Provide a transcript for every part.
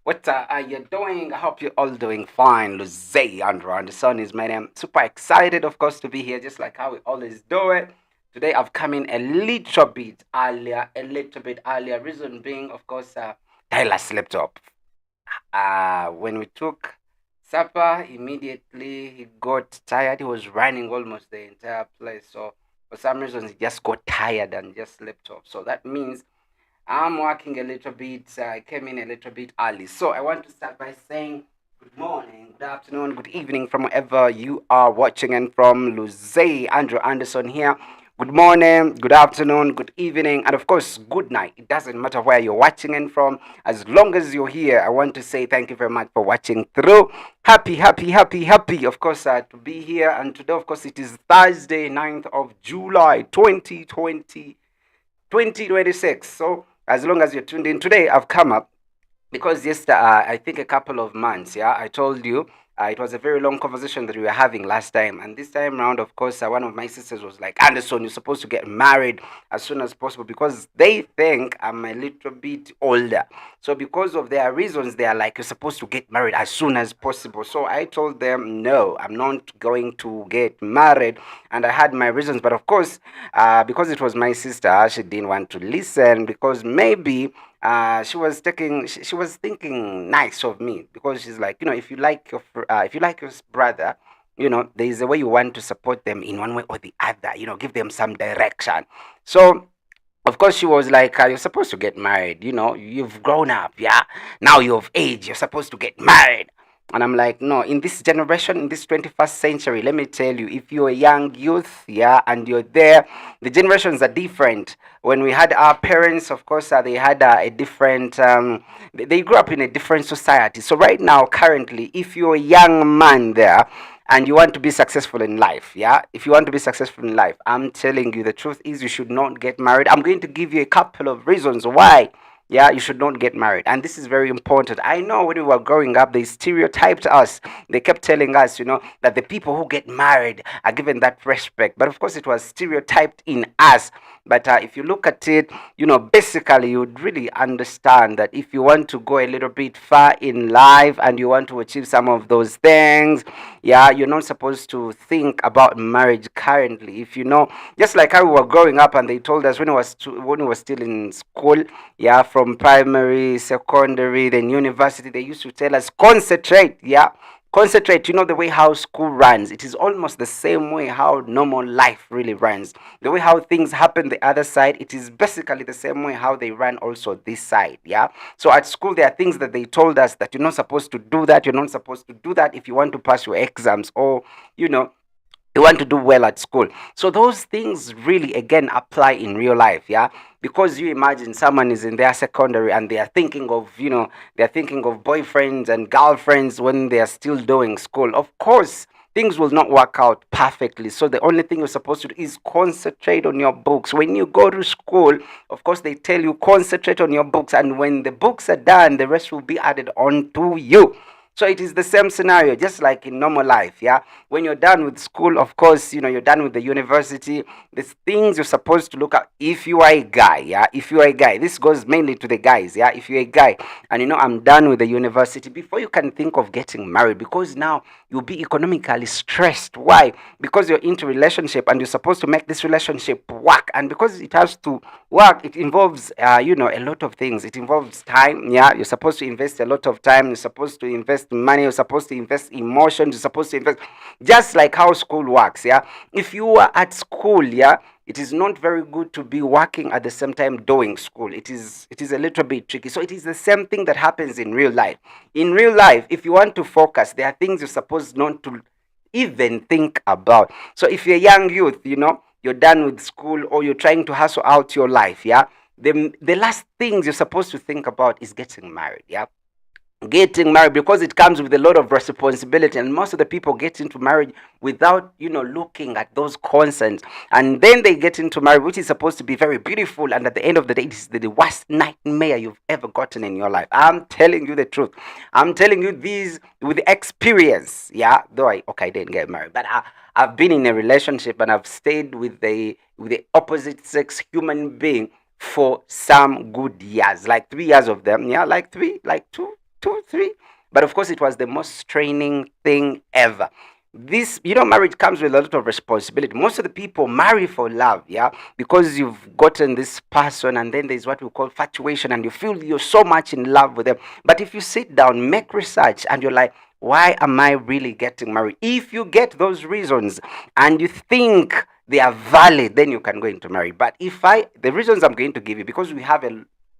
What are you doing? I hope you're all doing fine. Luze Andrew and the sun is my name. Super excited, of course, to be here, just like how we always do it. Today I've come in a little bit earlier, Reason being, of course, Tyler slept up. When we took supper, immediately he got tired. He was running almost the entire place. So for some reason, he just got tired and just slept off. So that means I'm working a little bit. I came in a little bit early. So I want to start by saying good morning, good afternoon, good evening from wherever you are watching and from. Luze Andrew Anderson here. Good morning, good afternoon, good evening, and of course, good night. It doesn't matter where you're watching and from. As long as you're here, I want to say thank you very much for watching through. Happy, happy, happy, happy, of course, to be here. And today, of course, it is Thursday, 9th of July, 2026. So as long as you're tuned in today, I've come up because yesterday, I think a couple of months, yeah, I told you it was a very long conversation that we were having last time. And this time around, of course, one of my sisters was like, Anderson, you're supposed to get married as soon as possible because they think I'm a little bit older. So because of their reasons, they are like, you're supposed to get married as soon as possible. So I told them, no, I'm not going to get married. And I had my reasons. But of course, because it was my sister, she didn't want to listen because maybe she was thinking nice of me because she's like, if you like if you like your brother, there is a way you want to support them in one way or the other, give them some direction. So of course she was like, you're supposed to get married, you've grown up, yeah, now you're of age, you're supposed to get married. And I'm like, no, in this generation, in this 21st century, let me tell you, if you're a young youth, yeah, and you're there, the generations are different. When we had our parents, of course, they had a different, they grew up in a different society. So right now, currently, if you're a young man there, and you want to be successful in life, yeah, if you want to be successful in life, I'm telling you, the truth is you should not get married. I'm going to give you a couple of reasons why, yeah, you should not get married. And this is very important. I know when we were growing up, they stereotyped us. They kept telling us, that the people who get married are given that respect. But of course, it was stereotyped in us. But if you look at it, basically, you would really understand that if you want to go a little bit far in life and you want to achieve some of those things, yeah, you're not supposed to think about marriage currently. If just like how we were growing up, and they told us when we were still in school, yeah, from primary, secondary, then university, they used to tell us concentrate, yeah, concentrate. The way how school runs, it is almost the same way how normal life really runs. The way how things happen the other side, it is basically the same way how they run also this side, yeah. So at school there are things that they told us that you're not supposed to do, that you're not supposed to do that if you want to pass your exams, or you know you want to do well at school. So those things really again apply in real life, yeah. Because you imagine someone is in their secondary and they are thinking of, they're thinking of boyfriends and girlfriends when they are still doing school. Of course, things will not work out perfectly. So the only thing you're supposed to do is concentrate on your books. When you go to school, of course, they tell you concentrate on your books, and when the books are done, the rest will be added on to you. So it is the same scenario, just like in normal life, yeah. When you're done with school, of course, you're done with the university. There's things you're supposed to look at. If you are a guy, yeah, if you are a guy, this goes mainly to the guys, yeah. If you're a guy and I'm done with the university, before you can think of getting married, because now you'll be economically stressed. Why? Because you're into relationship and you're supposed to make this relationship work, and because it has to work, it involves a lot of things. It involves time, yeah. You're supposed to invest a lot of time. You're supposed to invest money. You're supposed to invest emotions. You're supposed to invest, just like how school works, yeah. If you are at school, yeah, it is not very good to be working at the same time doing school. It is a little bit tricky. So it is the same thing that happens in real life. In real life, if you want to focus, there are things you're supposed not to even think about. So if you're a young youth, you're done with school or you're trying to hustle out your life, yeah, the last things you're supposed to think about is getting married, yeah. Getting married, because it comes with a lot of responsibility, and most of the people get into marriage without looking at those concerns, and then they get into marriage, which is supposed to be very beautiful, and at the end of the day, it is the worst nightmare you've ever gotten in your life. I'm telling you the truth. I'm telling you this with experience, yeah. Though I didn't get married, but I've been in a relationship and I've stayed with the opposite sex human being for some good years, like 3 years of them, yeah, like 2 two, three. But of course, it was the most training thing ever. This, marriage comes with a lot of responsibility. Most of the people marry for love, yeah, because you've gotten this person, and then there's what we call fatuation, and you feel you're so much in love with them. But if you sit down, make research, and you're like, why am I really getting married? If you get those reasons and you think they are valid, then you can go into marriage. But the reasons I'm going to give you, because we have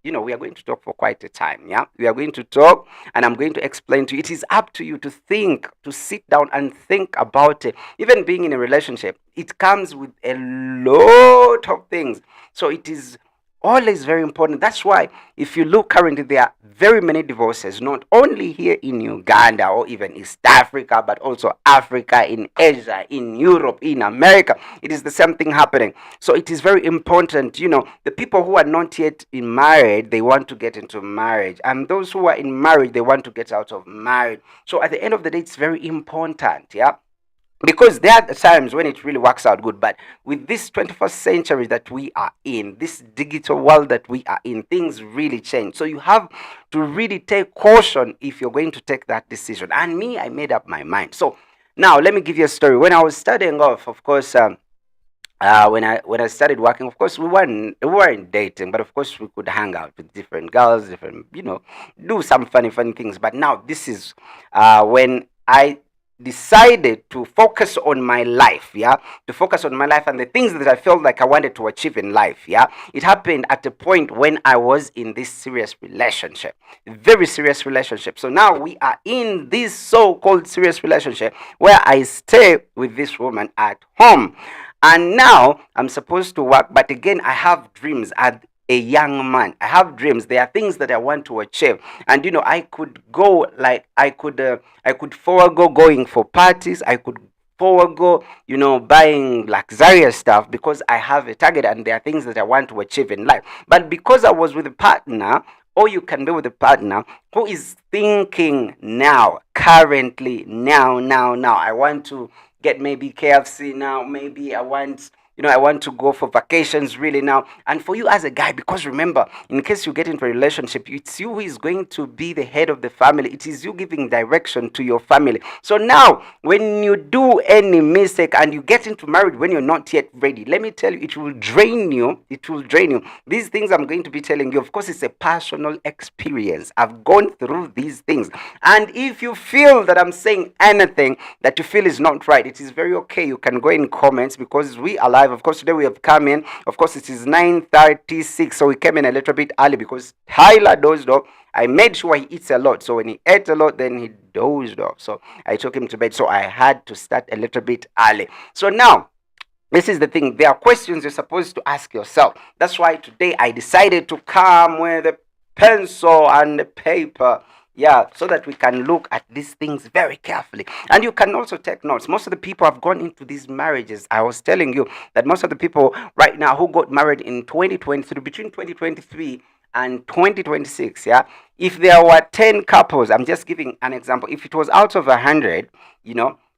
we are going to talk for quite a time. Yeah, we are going to talk, and I'm going to explain to you. It is up to you to think, to sit down and think about it. Even being in a relationship, it comes with a lot of things. So it is always very important. That's why, if you look currently, there are very many divorces, not only here in Uganda or even East Africa, but also Africa, in Asia, in Europe, in America. It is the same thing happening. So it is very important. The people who are not yet in marriage, they want to get into marriage, and those who are in marriage, they want to get out of marriage. So at the end of the day, it's very important. Yeah, because there are times when it really works out good, but with this 21st century that we are in, this digital world that we are in, things really change. So you have to really take caution if you're going to take that decision. And me, I made up my mind. So now let me give you a story. When I was studying off, of course, when I started working, of course, we weren't dating, but of course we could hang out with different girls, different, do some funny things. But now this is when I decided to focus on my life, yeah, to focus on my life and the things that I felt like I wanted to achieve in life, yeah. It happened at a point when I was in this serious relationship, very serious relationship. So now we are in this so-called serious relationship where I stay with this woman at home, and now I'm supposed to work, but again, I have dreams as a young man. I have dreams. There are things that I want to achieve, and I could go, like, I could forego going for parties. I could forego, buying luxurious stuff, because I have a target and there are things that I want to achieve in life. But because I was with a partner, or you can be with a partner who is thinking now, currently, now, I want to get maybe KFC now, maybe I want to go for vacations really now. And for you as a guy, because remember, in case you get into a relationship, it's you who is going to be the head of the family. It is you giving direction to your family. So now, when you do any mistake and you get into marriage when you're not yet ready, let me tell you, it will drain you. It will drain you. These things I'm going to be telling you, of course, it's a personal experience. I've gone through these things. And if you feel that I'm saying anything that you feel is not right, it is very okay. You can go in comments, because we are live. Of course, today we have come in. Of course, it is 9:36, so we came in a little bit early because Tyler dozed off. I made sure he eats a lot. So when he ate a lot, then he dozed off. So I took him to bed. So I had to start a little bit early. So now, this is the thing. There are questions you're supposed to ask yourself. That's why today I decided to come with a pencil and a paper. Yeah, so that we can look at these things very carefully. And you can also take notes. Most of the people have gone into these marriages. I was telling you that most of the people right now who got married in 2023, between 2023 and 2026, yeah, if there were 10 couples, I'm just giving an example. If it was out of 100,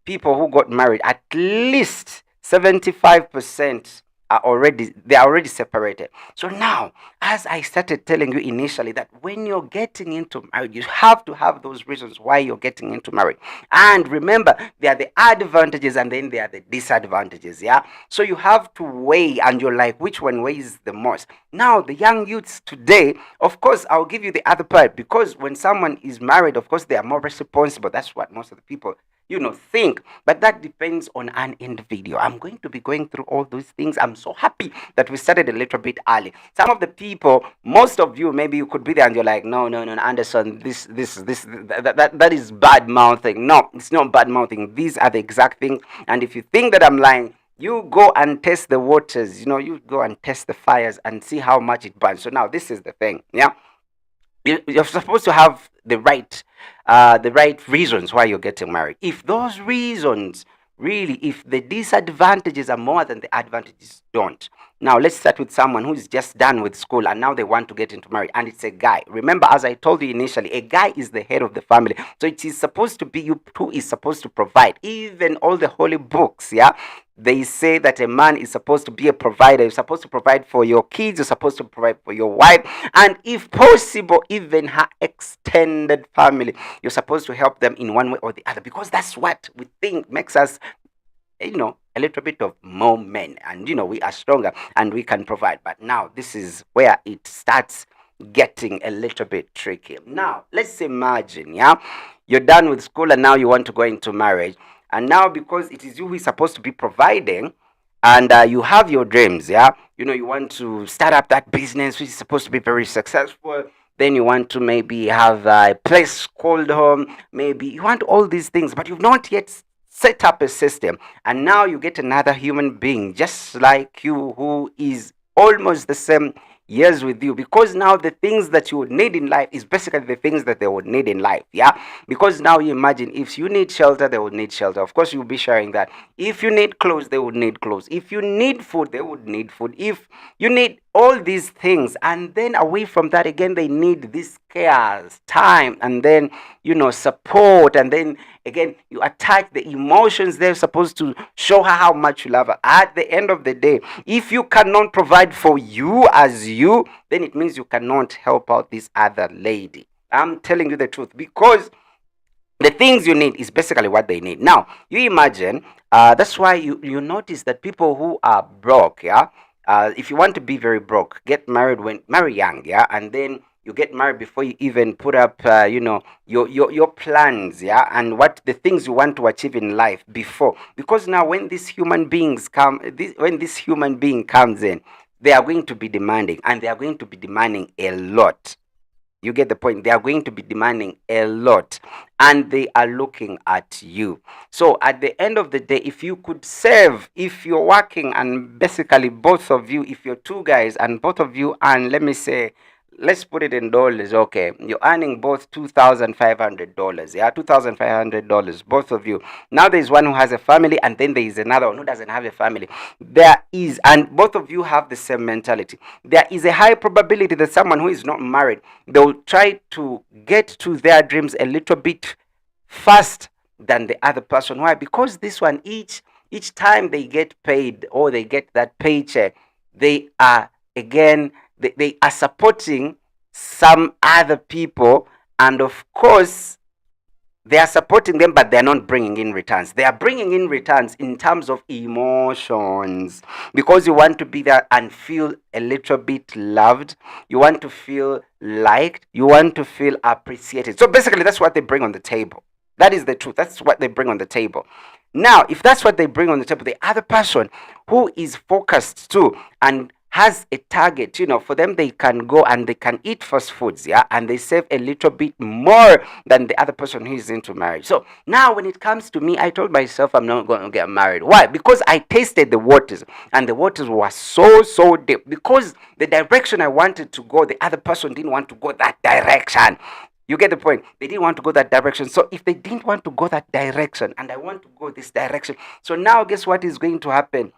people who got married, at least 75% they're already separated. So now, as I started telling you initially, that when you're getting into marriage, you have to have those reasons why you're getting into marriage. And remember, there are the advantages and then there are the disadvantages. Yeah, so you have to weigh, and you're like, which one weighs the most? Now, the young youths today, of course, I'll give you the other part, because when someone is married, of course, they are more responsible. That's what most of the people think. But that depends on an individual. I'm going to be going through all those things. I'm so happy that we started a little bit early. Some of the people, most of you, maybe you could be there and you're like, no, Anderson, that is bad mouthing. No, it's not bad mouthing. These are the exact things. And if you think that I'm lying, you go and test the waters. You go and test the fires and see how much it burns. So now this is the thing. Yeah, you're supposed to have the right reasons why you're getting married. If those reasons, really, if the disadvantages are more than the advantages, don't. Now let's start with someone who's just done with school and now they want to get into marriage, and it's a guy. Remember, as I told you initially, a guy is the head of the family, so it is supposed to be you who is supposed to provide. Even all the holy books, yeah, they say that a man is supposed to be a provider. You're supposed to provide for your kids. You're supposed to provide for your wife. And if possible, even her extended family. You're supposed to help them in one way or the other, because that's what we think makes us, a little bit of more men. And, we are stronger and we can provide. But now this is where it starts getting a little bit tricky. Now, let's imagine, yeah, you're done with school and now you want to go into marriage. And now, because it is you who is supposed to be providing, and you have your dreams, yeah, you want to start up that business which is supposed to be very successful. Then you want to maybe have a place called home. Maybe you want all these things, but you've not yet set up a system. And now you get another human being just like you who is almost the same years with you, because now the things that you would need in life is basically the things that they would need in life. Yeah, because now you imagine, if you need shelter, they would need shelter. Of course, you'll be sharing that. If you need clothes, they would need clothes. If you need food, they would need food. If you need all these things, and then away from that again, they need this cares, time, and then support. And then again, you attach the emotions. They're supposed to show her how much you love her. At the end of the day, if you cannot provide for you as you, then it means you cannot help out this other lady. I'm telling you the truth, because the things you need is basically what they need. Now, you imagine, that's why you notice that people who are broke, yeah, if you want to be very broke, marry young, yeah, and then you get married before you even put up, your plans, yeah, and what the things you want to achieve in life before. Because now, when when this human being comes in, they are going to be demanding, and they are going to be demanding a lot. You get the point? They are going to be demanding a lot, and they are looking at you. So at the end of the day, if you could save, if you're working, and basically both of you, if you're two guys and both of you, and let me say, let's put it in dollars, okay? You're earning both $2,500, yeah, $2,500, both of you. Now there's one who has a family, and then there is another one who doesn't have a family. And both of you have the same mentality. There is a high probability that someone who is not married, they'll try to get to their dreams a little bit fast than the other person. Why? Because this one, each time they get paid or they get that paycheck, they are again they are supporting some other people, and of course they are supporting them, but they're not bringing in returns. They are bringing in returns in terms of emotions, because you want to be there and feel a little bit loved. You want to feel liked. You want to feel appreciated. So basically, that's what they bring on the table. That is the truth. That's what they bring on the table. Now, if that's what they bring on the table, the other person who is focused too and has a target, for them, they can go and they can eat fast foods, yeah, and they save a little bit more than the other person who is into marriage. So now, when it comes to me, I told myself I'm not going to get married. Why? Because I tasted the waters, and the waters were so deep. Because the direction I wanted to go, the other person didn't want to go that direction. You get the point? They didn't want to go that direction. So if they didn't want to go that direction, and I want to go this direction, so now guess what is going to happen?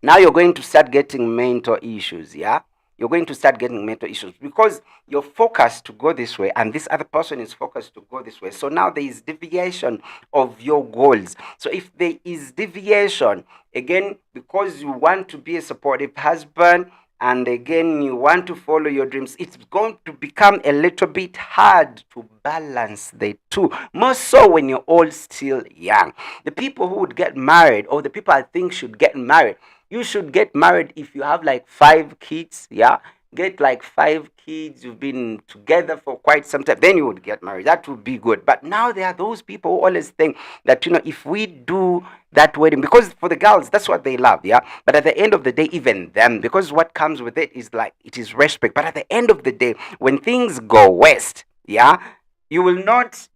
Now you're going to start getting mental issues, yeah? You're going to start getting mental issues because you're focused to go this way, and this other person is focused to go this way. So now there is deviation of your goals. So if there is deviation, again, because you want to be a supportive husband, and again you want to follow your dreams, it's going to become a little bit hard to balance the two, more so when you're all still young. The people who would get married, or the people I think should get married, you should get married if you have like 5 kids, yeah? Get like 5 kids, you've been together for quite some time, then you would get married. That would be good. But now there are those people who always think that, if we do that wedding, because for the girls, that's what they love, yeah? But at the end of the day, even them, because what comes with it is like, it is respect. But at the end of the day, when things go west, yeah, you will not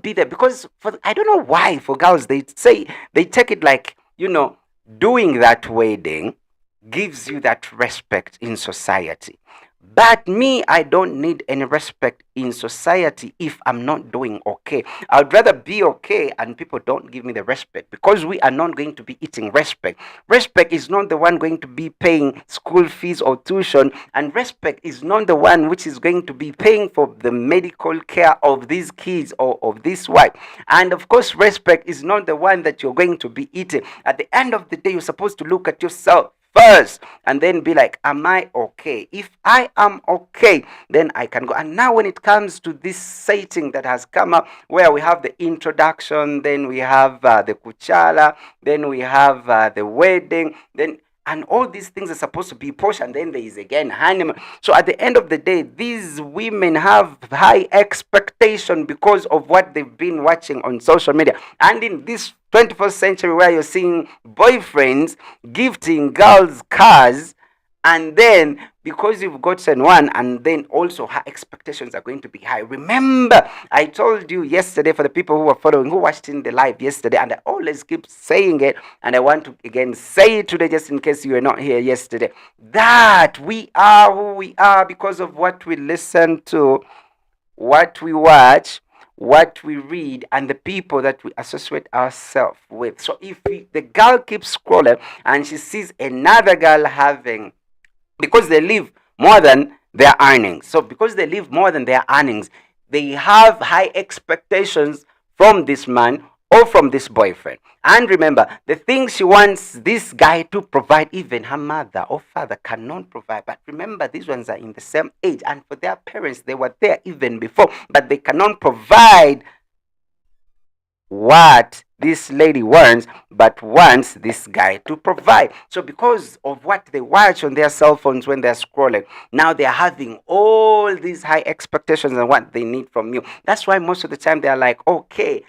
be there. Because I don't know why, for girls, they take it like, doing that wedding gives you that respect in society. But me, I don't need any respect in society if I'm not doing okay. I'd rather be okay and people don't give me the respect, because we are not going to be eating respect. Respect is not the one going to be paying school fees or tuition, and respect is not the one which is going to be paying for the medical care of these kids or of this wife. And of course, respect is not the one that you're going to be eating. At the end of the day, you're supposed to look at yourself first and then be like, am I okay? If I am okay, then I can go. And now when it comes to this setting that has come up, where we have the introduction, then we have the kuchala, then we have the wedding, then and all these things are supposed to be posh, and then there is again honeymoon. So at the end of the day, these women have high expectation because of what they've been watching on social media. And in this 21st century, where you're seeing boyfriends gifting girls cars, and then because you've gotten one, and then also her expectations are going to be high. Remember, I told you yesterday, for the people who were following, who watched in the live yesterday, and I always keep saying it, and I want to again say it today, just in case you were not here yesterday, that we are who we are because of what we listen to, what we watch, what we read, and the people that we associate ourselves with. So if the girl keeps scrolling and she sees another girl having, because they live more than their earnings. So because they live more than their earnings, they have high expectations from this man or from this boyfriend. And remember, the things she wants this guy to provide, even her mother or father cannot provide. But remember, these ones are in the same age, and for their parents, they were there even before, but they cannot provide what this lady wants, but wants this guy to provide. So because of what they watch on their cell phones when they're scrolling, now they're having all these high expectations and what they need from you. That's why most of the time they're like, okay,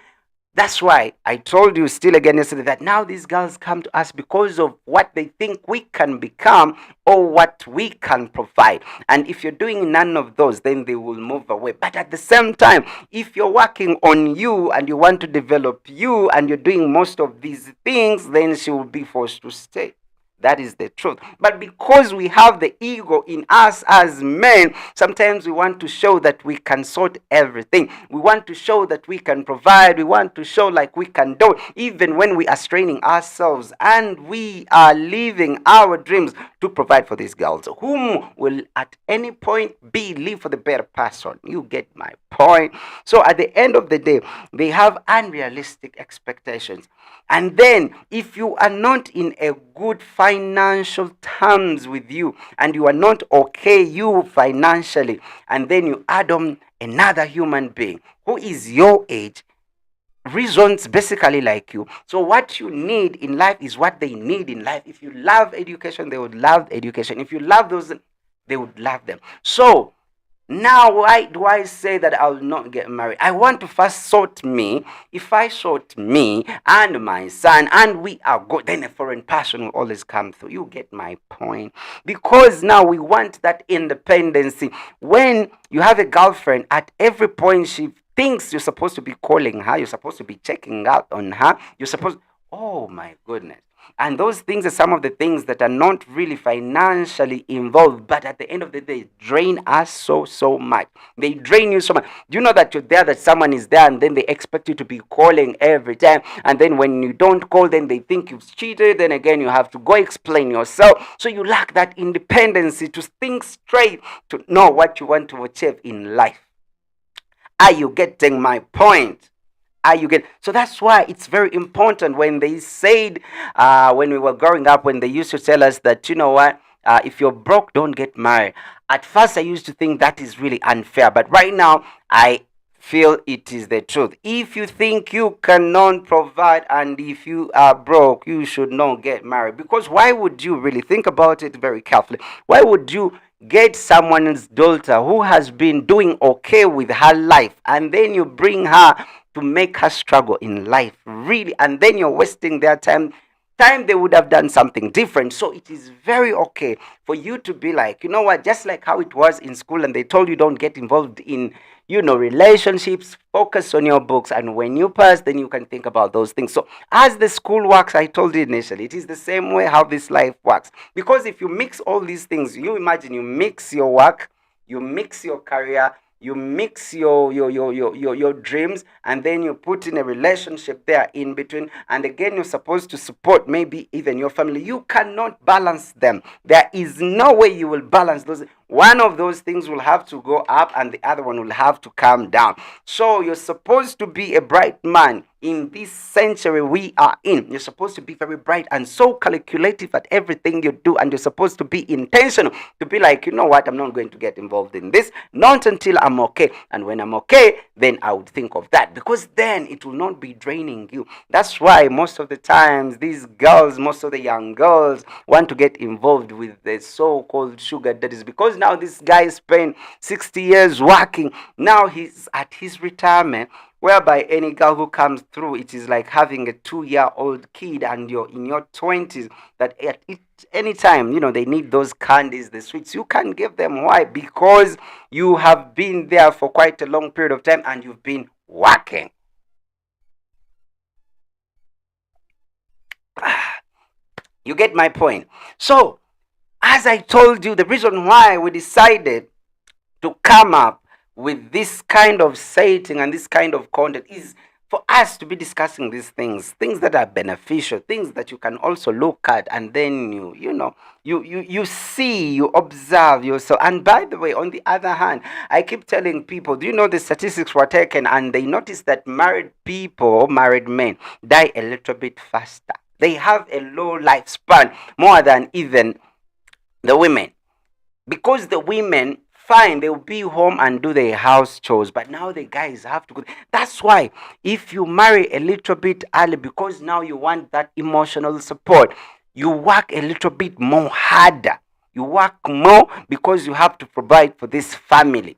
that's why I told you still again yesterday that now these girls come to us because of what they think we can become or what we can provide. And if you're doing none of those, then they will move away. But at the same time, if you're working on you and you want to develop you and you're doing most of these things, then she will be forced to stay. That is the truth. But because we have the ego in us as men, sometimes we want to show that we can sort everything. We want to show that we can provide. We want to show like we can do it, even when we are straining ourselves and we are living our dreams to provide for these girls, whom will at any point be live for the better person. You get my point? So at the end of the day, they have unrealistic expectations. And then, if you are not in a good financial terms with you, and you are not okay, you financially, and then you add on another human being who is your age, reasons basically like you. So what you need in life is what they need in life. If you love education, they would love education. If you love those, they would love them. So now, why do I say that I'll not get married? I want to first sort me. If I sort me and my son and we are good, then a foreign person will always come through. You get my point? Because now we want that independency. When you have a girlfriend, at every point she thinks you're supposed to be calling her, you're supposed to be checking out on her, you're supposed, oh my goodness. And those things are some of the things that are not really financially involved, but at the end of the day, drain us so much. They drain you so much. Do you know that you're there, that someone is there, and then they expect you to be calling every time, and then when you don't call, then they think you've cheated, then again you have to go explain yourself. So you lack that independency to think straight, to know what you want to achieve in life. Are you getting my point? Are you get? So that's why it's very important when they said, when we were growing up, when they used to tell us that, you know what, if you're broke, don't get married. At first, I used to think that is really unfair, but right now, I feel it is the truth. If you think you cannot provide and if you are broke, you should not get married. Because why would you really think about it very carefully? Why would you get someone's daughter who has been doing okay with her life, and then you bring her to make her struggle in life, really, and then you're wasting their time they would have done something different. So it is very okay for you to be like, you know what, just like how it was in school and they told you don't get involved in relationships. Focus on your books, and when you pass, then you can think about those things. So as the school works, I told you initially, it is the same way how this life works. Because if you mix all these things, you imagine, you mix your work, you mix your career, you mix your dreams, and then you put in a relationship there in between, and again you're supposed to support maybe even your family. You cannot balance them. There is no way you will balance those. One of those things will have to go up and the other one will have to come down. So you're supposed to be a bright man in this century we are in. You're supposed to be very bright and so calculative at everything you do, and you're supposed to be intentional, to be like, you know what, I'm not going to get involved in this, not until I'm okay. And when I'm okay, then I would think of that, because then it will not be draining you. That's why most of the times these girls, most of the young girls, want to get involved with the so-called sugar daddies, because now this guy spent 60 years working. Now he's at his retirement, whereby any girl who comes through, it is like having a 2-year-old kid and you're in your 20s, that at any time, they need those candies, the sweets, you can't give them. Why? Because you have been there for quite a long period of time and you've been working. You get my point? So, as I told you, the reason why we decided to come up with this kind of setting and this kind of content is for us to be discussing these things that are beneficial, things that you can also look at, and then you see, you observe yourself. And by the way, on the other hand, I keep telling people, do you know the statistics were taken and they noticed that married people, married men, die a little bit faster. They have a low lifespan more than even the women, because the women, fine, they'll be home and do their house chores, but now the guys have to go. That's why if you marry a little bit early, because now you want that emotional support, you work a little bit more harder, you work more, because you have to provide for this family.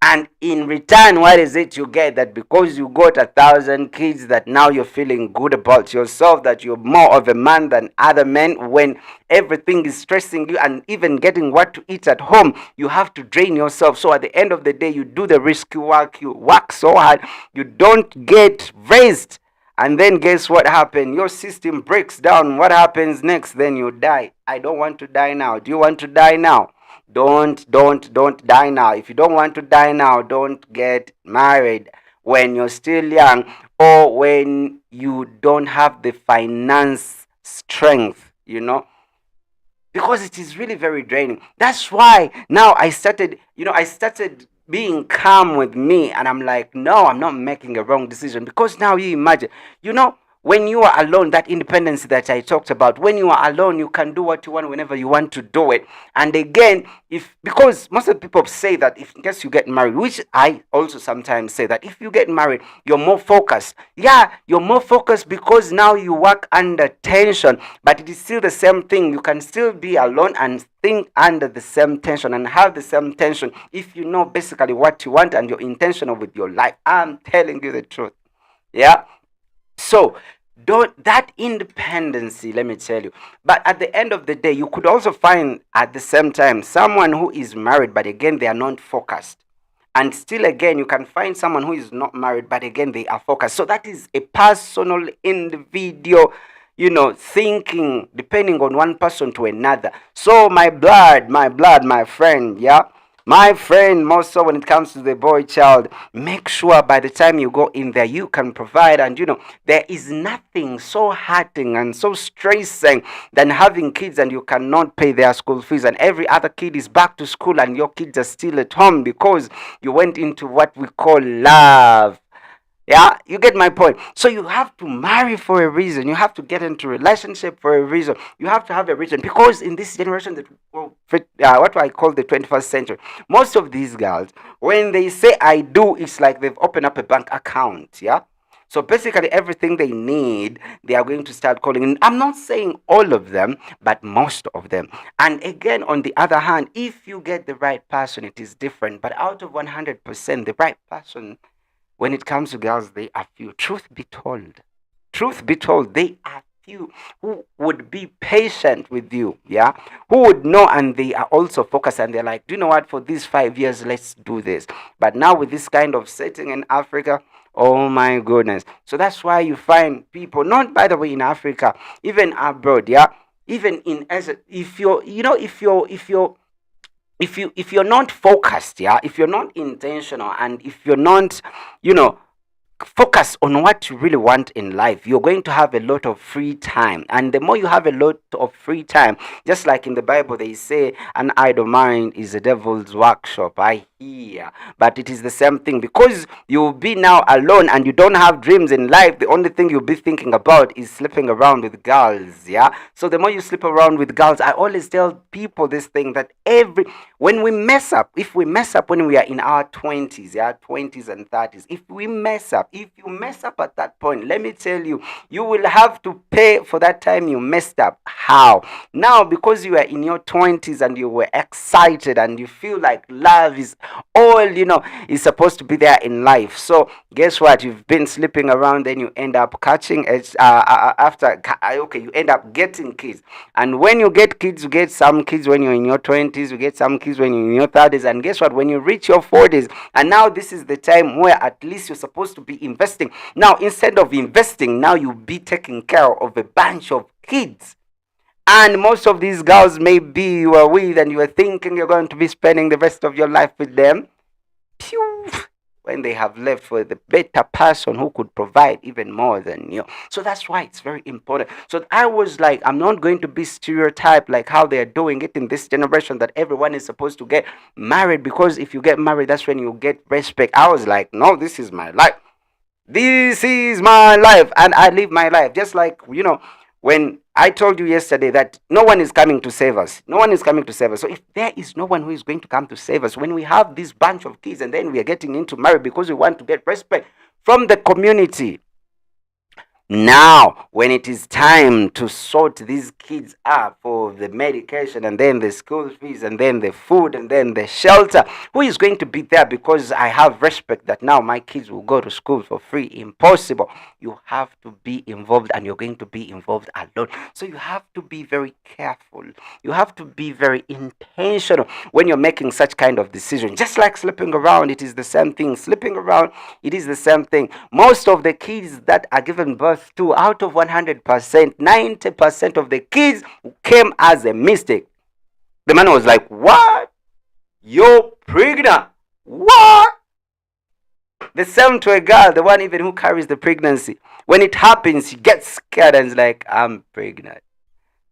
And in return, what is it you get? That because you got 1,000 kids, that now you're feeling good about yourself, that you're more of a man than other men. When everything is stressing you, and even getting what to eat at home, you have to drain yourself. So at the end of the day, you do the risky work, you work so hard, you don't get raised. And then guess what happens? Your system breaks down. What happens next? Then you die. I don't want to die now. Do you want to die now? Don't die now. If you don't want to die now, don't get married when you're still young, or when you don't have the finance strength, because it is really very draining. That's why now I started being calm with me, and I'm like, no, I'm not making a wrong decision. Because now you imagine, when you are alone, that independence that I talked about, when you are alone, you can do what you want whenever you want to do it. And again, because most of the people say that if in case you get married, which I also sometimes say, that if you get married, you're more focused. Yeah, you're more focused because now you work under tension, but it is still the same thing. You can still be alone and think under the same tension and have the same tension if you know basically what you want and you're intentional with your life. I'm telling you the truth. Yeah. So that independency, let me tell you. But at the end of the day, you could also find at the same time someone who is married, but again they are not focused. And still again, you can find someone who is not married, but again they are focused. So that is a personal, individual, thinking, depending on one person to another. So my blood, my friend, yeah. My friend, more so when it comes to the boy child, make sure by the time you go in there, you can provide. And there is nothing so hurting and so stressing than having kids and you cannot pay their school fees. And every other kid is back to school and your kids are still at home because you went into what we call love. Yeah, you get my point. So you have to marry for a reason. You have to get into a relationship for a reason. You have to have a reason, because in this generation, that what I call the 21st century, most of these girls, when they say I do, it's like they've opened up a bank account. Yeah. So basically, everything they need, they are going to start calling in. I'm not saying all of them, but most of them. And again, on the other hand, if you get the right person, it is different. But out of 100%, the right person, when it comes to girls, they are few. Truth be told, they are you, who would be patient with you, yeah, who would know, and they are also focused, and they're like, do you know what, for these 5 years, let's do this. But now with this kind of setting in Africa, oh my goodness. So that's why you find people, not by the way in Africa, even abroad, yeah, even in as if you're, if you're not focused, yeah, if you're not intentional, and if you're not, you know, focus on what you really want in life, you're going to have a lot of free time. And the more you have a lot of free time, just like in the Bible, they say an idle mind is a devil's workshop. I hear, but it is the same thing, because you'll be now alone and you don't have dreams in life. The only thing you'll be thinking about is sleeping around with girls. Yeah. So the more you sleep around with girls, I always tell people this thing, that when we mess up, if we mess up when we are in our 20s, yeah, 20s and 30s, if we mess up, if you mess up at that point, let me tell you, you will have to pay for that time you messed up. How? Now, because you are in your 20s and you were excited and you feel like love is all, is supposed to be there in life. So guess what? You've been sleeping around, then you end up catching it. Okay, you end up getting kids. And when you get kids, you get some kids when you're in your 20s, you get some kids when you're in your 30s. And guess what? When you reach your 40s, and now this is the time where at least you're supposed to be investing. Now, instead of investing, now you'll be taking care of a bunch of kids. And most of these girls maybe you were with and you were thinking you're going to be spending the rest of your life with them. Pew! When they have left for the better person who could provide even more than you. So that's why it's very important. So I was like, I'm not going to be stereotyped like how they're doing it in this generation, that everyone is supposed to get married, because if you get married, that's when you get respect. I was like, no, this is my life. This is my life, and I live my life. Just like, when I told you yesterday that no one is coming to save us. No one is coming to save us. So if there is no one who is going to come to save us, when we have this bunch of kids and then we are getting into marriage because we want to get respect from the community, now, when it is time to sort these kids up for the medication and then the school fees and then the food and then the shelter, who is going to be there? Because I have respect that now my kids will go to school for free. Impossible. You have to be involved, and you're going to be involved alone. So you have to be very careful. You have to be very intentional when you're making such kind of decision. Just like sleeping around, it is the same thing. Sleeping around, it is the same thing. Most of the kids that are given birth to, out of 100%, 90% of the kids came as a mistake. The man was like, what? You're pregnant? What? The same to a girl, the one even who carries the pregnancy. When it happens, she gets scared and is like, I'm pregnant.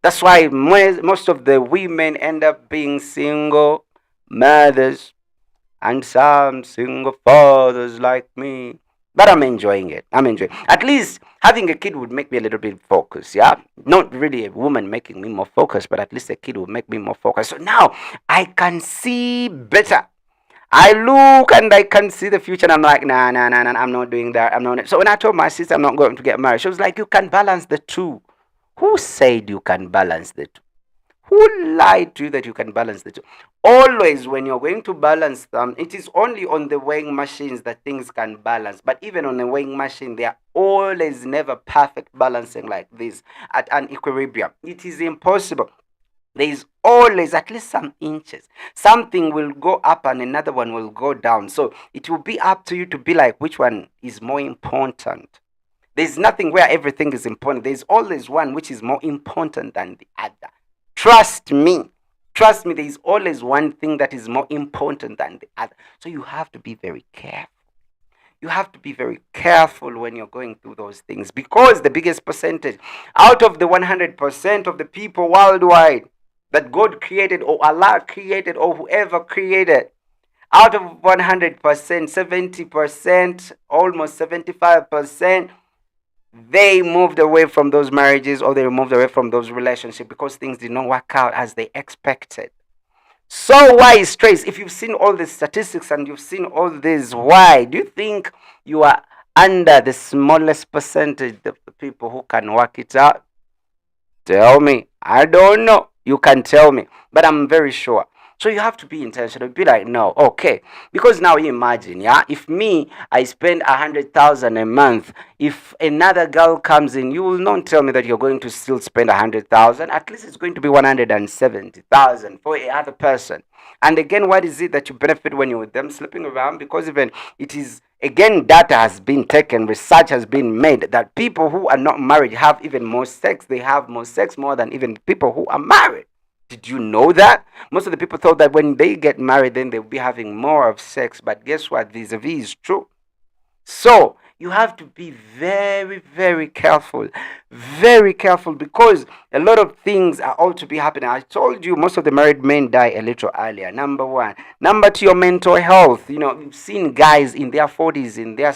That's why most of the women end up being single mothers, and some single fathers like me. But I'm enjoying it. I'm enjoying it. At least having a kid would make me a little bit focused, yeah? Not really a woman making me more focused, but at least a kid would make me more focused. So now I can see better. I look and I can see the future, and I'm like, nah, I'm not doing that. I'm not. So when I told my sister I'm not going to get married, she was like, you can balance the two. Who said you can balance the two? Who lied to you that you can balance the two? Always, when you're going to balance them, it is only on the weighing machines that things can balance. But even on a weighing machine, they are always never perfect balancing like this at an equilibrium. It is impossible. There is always at least some inches. Something will go up and another one will go down. So it will be up to you to be like, which one is more important? There's nothing where everything is important. There's always one which is more important than the other. Trust me. Trust me, there is always one thing that is more important than the other. So you have to be very careful. You have to be very careful when you're going through those things, because the biggest percentage out of the 100% of the people worldwide that God created, or Allah created, or whoever created, out of 100%, 70%, almost 75%, they moved away from those marriages, or they moved away from those relationships because things did not work out as they expected. So why stress? If you've seen all the statistics and you've seen all this, why do you think you are under the smallest percentage of the people who can work it out? Tell me. I don't know. You can tell me, but I'm very sure. So you have to be intentional. Be like, no, okay. Because now you imagine, yeah, if me, I spend 100,000 a month, if another girl comes in, you will not tell me that you're going to still spend 100,000. At least it's going to be 170,000 for a other person. And again, what is it that you benefit when you're with them sleeping around? Because even it is, again, data has been taken, research has been made that people who are not married have even more sex. They have more sex more than even people who are married. Did you know that? Most of the people thought that when they get married, then they'll be having more of sex. But guess what? Vis-a-vis is true. So you have to be very, very careful. Very careful, because a lot of things are all to be happening. I told you most of the married men die a little earlier. Number one. Number two, your mental health. You know, you've seen guys in their 40s, in their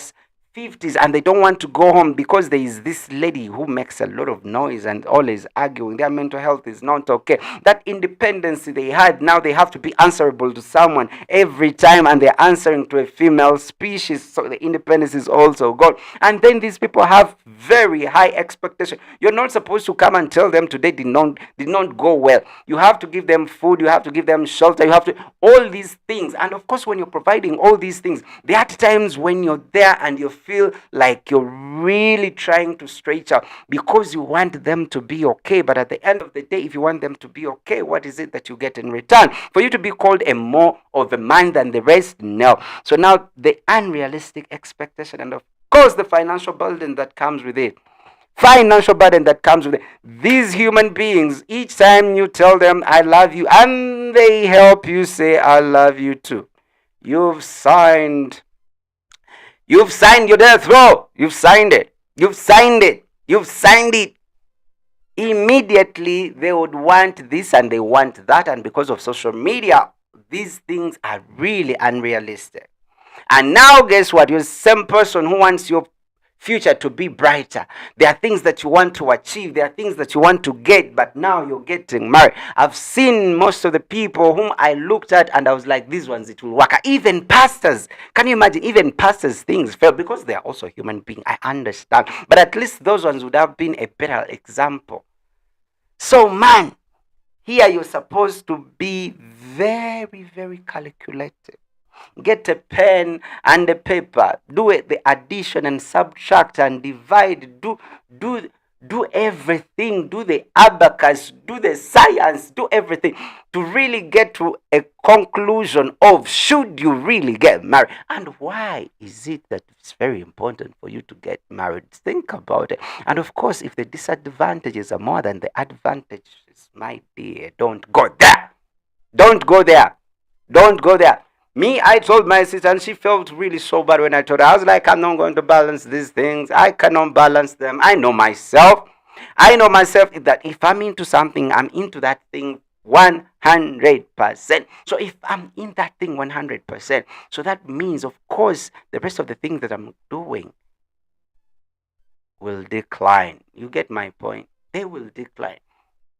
50s, and they don't want to go home because there is this lady who makes a lot of noise and always arguing. Their mental health is not okay. That independence they had, now they have to be answerable to someone every time, and they're answering to a female species, so the independence is also gone. And then these people have very high expectation. You're not supposed to come and tell them today did not go well. You have to give them food, you have to give them shelter, you have to, all these things. And of course, when you're providing all these things, there are times when you're there and you feel like you're really trying to stretch out because you want them to be okay. But at the end of the day, if you want them to be okay, what is it that you get in return? For you to be called a more of a man than the rest? No. So now the unrealistic expectation, and of course the financial burden that comes with it. Financial burden that comes with it. These human beings, each time you tell them I love you, and they help you say I love you too, you've signed your death row. You've signed it. You've signed it. You've signed it. Immediately they would want this and they want that, and because of social media, these things are really unrealistic. And now guess what? You're the same person who wants your future to be brighter. There are things that you want to achieve. There are things that you want to get, but now you're getting married. I've seen most of the people whom I looked at and I was like, these ones, it will work. Even pastors, can you imagine? Even pastors, things fail because they are also human beings. I understand. But at least those ones would have been a better example. So man, here you're supposed to be very, very calculated. Get a pen and a paper. Do it, the addition and subtract and divide. Do everything. Do the abacus. Do the science. Do everything to really get to a conclusion of should you really get married, and why is it that it's very important for you to get married. Think about it. And of course, if the disadvantages are more than the advantages, my dear, don't go there. Don't go there. Don't go there. Me, I told my sister, and she felt really so bad when I told her. I was like, I'm not going to balance these things. I cannot balance them. I know myself. I know myself that if I'm into something, I'm into that thing 100%. So if I'm in that thing 100%, so that means, of course, the rest of the things that I'm doing will decline. You get my point? They will decline.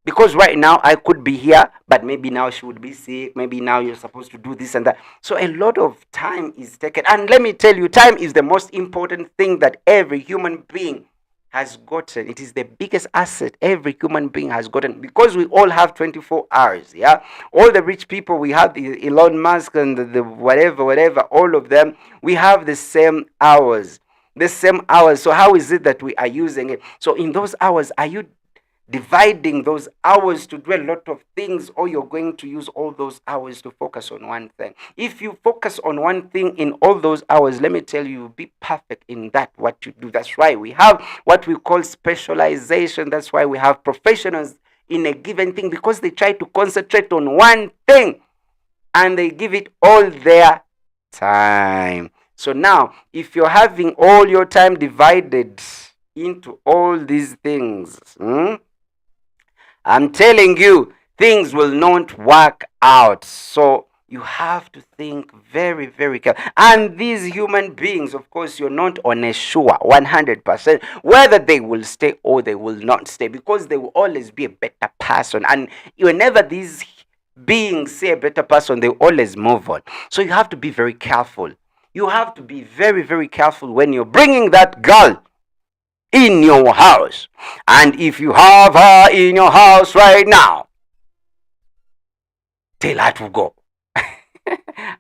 Because right now I could be here, but maybe now she would be sick. Maybe now you're supposed to do this and that. So a lot of time is taken. And let me tell you, time is the most important thing that every human being has gotten. It is the biggest asset every human being has gotten, because we all have 24 hours. Yeah, all the rich people, we have the Elon Musk and the whatever, all of them, we have the same hours. The same hours. So how is it that we are using it? So in those hours, are you dividing those hours to do a lot of things, or you're going to use all those hours to focus on one thing? If you focus on one thing in all those hours, let me tell you, you'll be perfect in that what you do. That's why we have what we call specialization. That's why we have professionals in a given thing, because they try to concentrate on one thing and they give it all their time. So now, if you're having all your time divided into all these things, I'm telling you, things will not work out. So you have to think very, very carefully. And these human beings, of course, you're not on a sure 100% whether they will stay or they will not stay, because they will always be a better person. And whenever these beings say a better person, they always move on. So you have to be very careful. You have to be very, very careful when you're bringing that girl in your house. And if you have her in your house right now, tell her to go.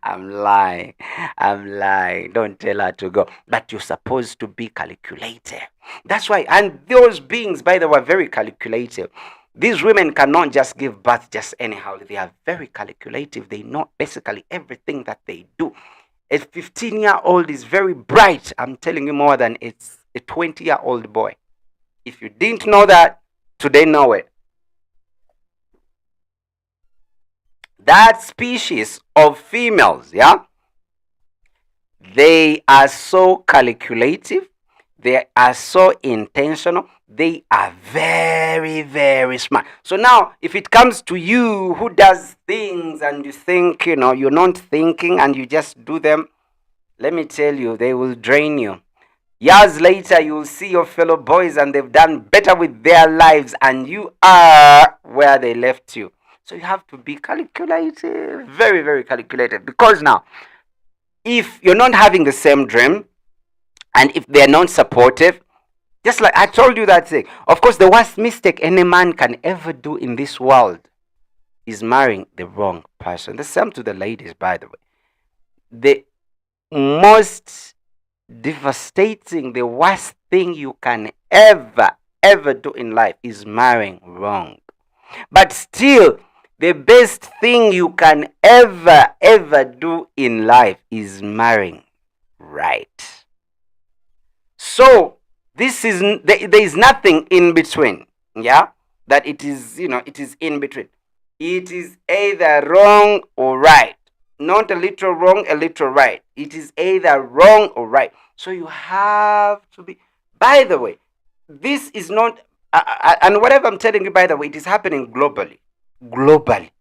I'm lying. I'm lying. Don't tell her to go. But you're supposed to be calculated. That's why. And those beings, by the way, are very calculative. These women cannot just give birth just anyhow. They are very calculative. They know basically everything that they do. A 15-year-old is very bright. I'm telling you more than it's a 20-year-old boy. If you didn't know that, today know it. That species of females, yeah, they are so calculative, they are so intentional, they are very, very smart. So now, if it comes to you who does things and you think, you're not thinking and you just do them, let me tell you, they will drain you. Years later, you will see your fellow boys and they've done better with their lives and you are where they left you. So you have to be calculated, very, very calculated. Because now, if you're not having the same dream and if they're not supportive, just like I told you that thing, of course, the worst mistake any man can ever do in this world is marrying the wrong person. The same to the ladies, by the way. The most devastating, the worst thing you can ever do in life is marrying wrong. But still, the best thing you can ever do in life is marrying right. So this is there is nothing in between. Yeah, that it is it is in between. It is either wrong or right. Not a little wrong, a little right. It is either wrong or right. So you have to be. By the way, this is not, and whatever I'm telling you, by the way, it is happening globally. Globally.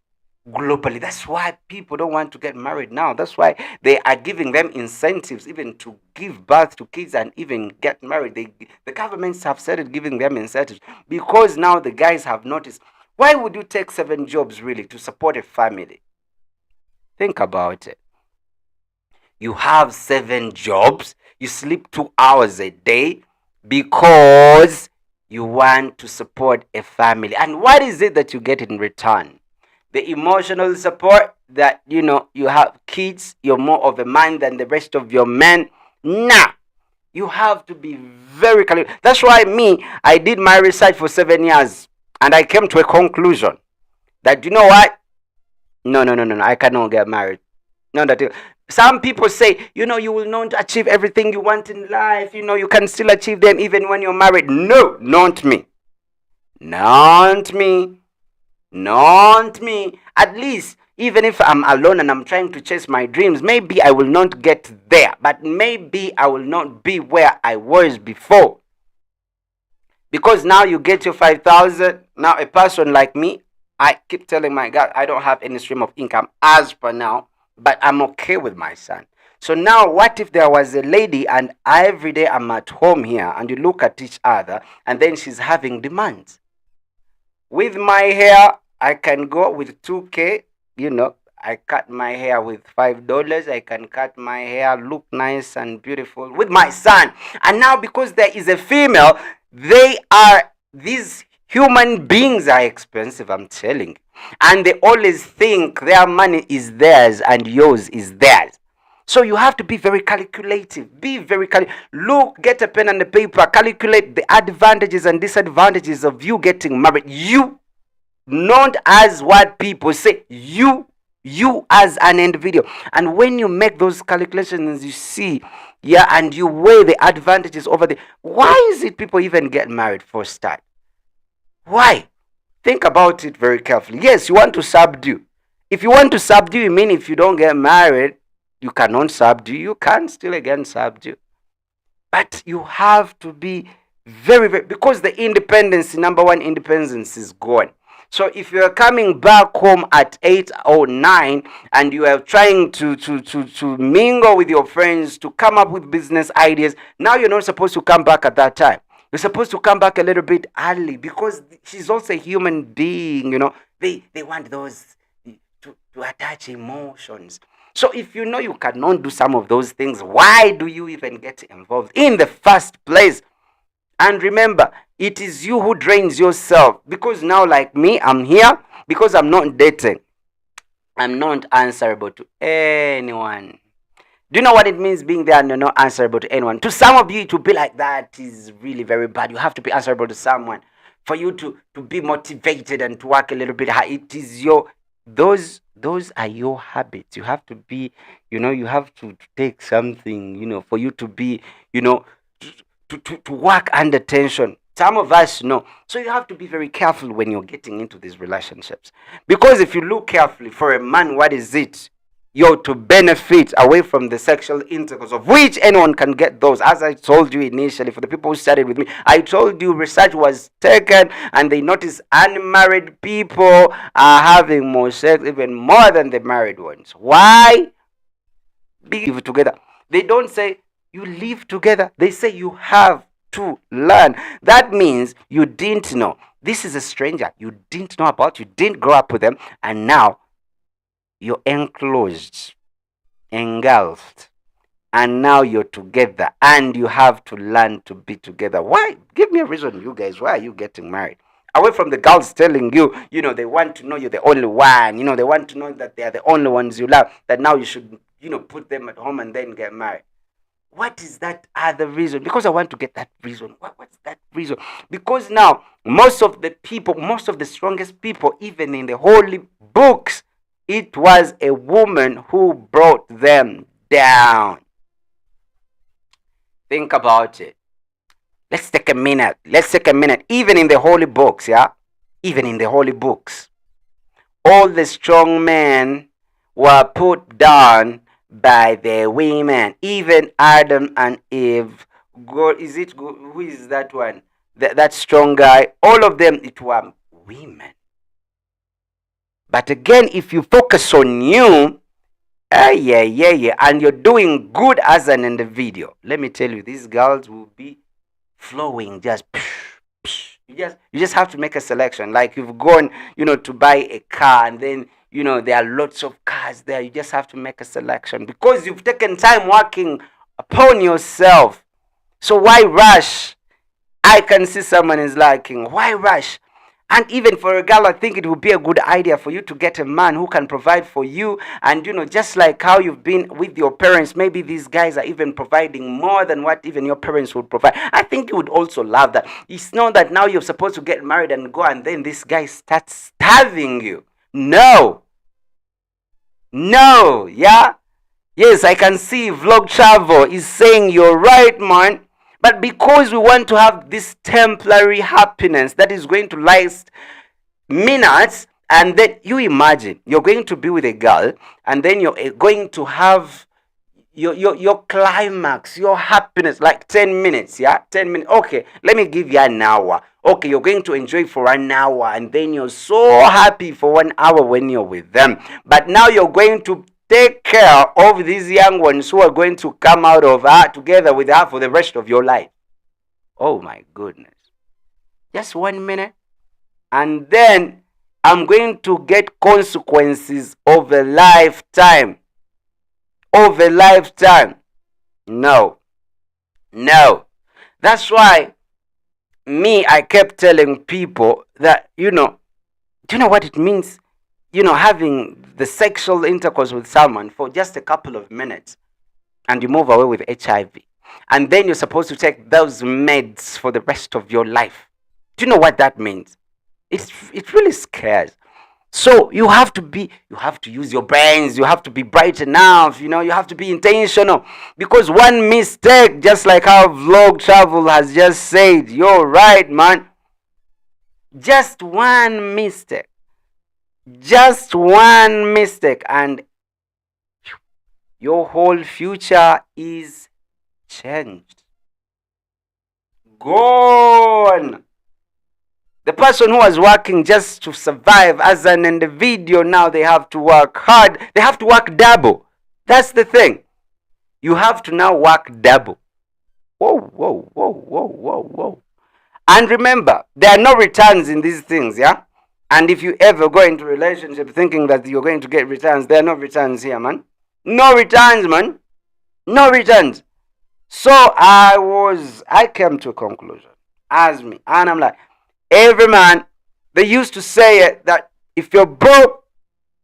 Globally. That's why people don't want to get married now. That's why they are giving them incentives even to give birth to kids and even get married. The governments have started giving them incentives because now the guys have noticed. Why would you take 7 jobs really to support a family? Think about it. You have 7 jobs, you sleep 2 hours a day because you want to support a family. And what is it that you get in return? The emotional support that you have kids, you're more of a man than the rest of your men. Nah. You have to be very clear. That's why I did my research for 7 years and I came to a conclusion that you know what? No, I cannot get married. No, that some people say, you will not achieve everything you want in life. You can still achieve them even when you're married. No, not me. Not me. Not me. At least, even if I'm alone and I'm trying to chase my dreams, maybe I will not get there. But maybe I will not be where I was before. Because now you get your 5,000. Now a person like me, I keep telling my God, I don't have any stream of income as per now, but I'm okay with my son. So now what if there was a lady and every day I'm at home here and you look at each other and then she's having demands? With my hair, I can go with 2K, I cut my hair with $5. I can cut my hair, look nice and beautiful with my son. And now because there is a female, these human beings are expensive, I'm telling you. And they always think their money is theirs and yours is theirs. So you have to be very calculative. Be very Look, get a pen and a paper. Calculate the advantages and disadvantages of you getting married. You, not as what people say. You as an individual. And when you make those calculations, you see, and you weigh the advantages over the. Why is it people even get married for a start? Why? Think about it very carefully. Yes, you want to subdue. If you want to subdue, you mean if you don't get married, you cannot subdue. You can still again subdue. But you have to be very, very, because the independence, number one, independence is gone. So if you are coming back home at 8 or 9 and you are trying to mingle with your friends, to come up with business ideas, now you're not supposed to come back at that time. You're supposed to come back a little bit early because she's also a human being, They want those to attach emotions. So if you cannot do some of those things, why do you even get involved in the first place? And remember, it is you who drains yourself. Because now, like me, I'm here because I'm not dating. I'm not answerable to anyone. Do you know what it means being there and you're not answerable to anyone? To some of you, it will be like that is really very bad. You have to be answerable to someone for you to be motivated and to work a little bit hard. It is your those are your habits. You have to be, you have to take something, for you to be, you know, to work under tension. Some of us know. So you have to be very careful when you're getting into these relationships. Because if you look carefully for a man, what is it? You're to benefit away from the sexual intercourse, of which anyone can get those. As I told you initially, for the people who studied with me, I told you research was taken and they noticed unmarried people are having more sex, even more than the married ones. Why? Live together. They don't say you live together. They say you have to learn. That means you didn't know. This is a stranger. You didn't know about. You didn't grow up with them. And now you're enclosed, engulfed. And now you're together. And you have to learn to be together. Why? Give me a reason, you guys. Why are you getting married? Away from the girls telling you, they want to know you're the only one. They want to know that they are the only ones you love. That now you should, put them at home and then get married. What is that other reason? Because I want to get that reason. What's that reason? Because now, most of the people, most of the strongest people, even in the holy books, it was a woman who brought them down. Think about it. Let's take a minute. Even in the holy books, yeah? Even in the holy books, all the strong men were put down by the women. Even Adam and Eve. God, who is that one? That strong guy. All of them, it were women. But again, if you focus on you, and you're doing good as an individual, let me tell you, these girls will be flowing just. You just have to make a selection. Like you've gone, to buy a car, and then there are lots of cars there. You just have to make a selection because you've taken time working upon yourself. So why rush? I can see someone is liking. Why rush? And even for a girl, I think it would be a good idea for you to get a man who can provide for you. And, just like how you've been with your parents, maybe these guys are even providing more than what even your parents would provide. I think you would also love that. It's not that now you're supposed to get married and go and then this guy starts starving you. No, yeah? Yes, I can see Vlog Travel is saying you're right, man. But because we want to have this temporary happiness that is going to last minutes, and then you imagine you're going to be with a girl, and then you're going to have your climax, your happiness, like 10 minutes, yeah? 10 minutes. Okay, let me give you an hour. Okay, you're going to enjoy for an hour, and then you're so happy for 1 hour when you're with them. But now you're going to take care of these young ones who are going to come out of her together with her for the rest of your life. Oh my goodness. Just 1 minute. And then I'm going to get consequences of a lifetime. Of a lifetime. No. That's why I kept telling people that, do you know what it means? Having the sexual intercourse with someone for just a couple of minutes and you move away with HIV. And then you're supposed to take those meds for the rest of your life. Do you know what that means? It really scares. So you have to use your brains. You have to be bright enough. You have to be intentional. Because one mistake, just like how Vlog Travel has just said, you're right, man. Just one mistake. And your whole future is changed. Gone. The person who was working just to survive as an individual, now they have to work hard. They have to work double. That's the thing. You have to now work double. Whoa. And remember, there are no returns in these things, yeah? And if you ever go into a relationship thinking that you're going to get returns, there are no returns here, man. No returns, man. No returns. So I came to a conclusion. As me. And I'm like, every man, they used to say it that if you're broke,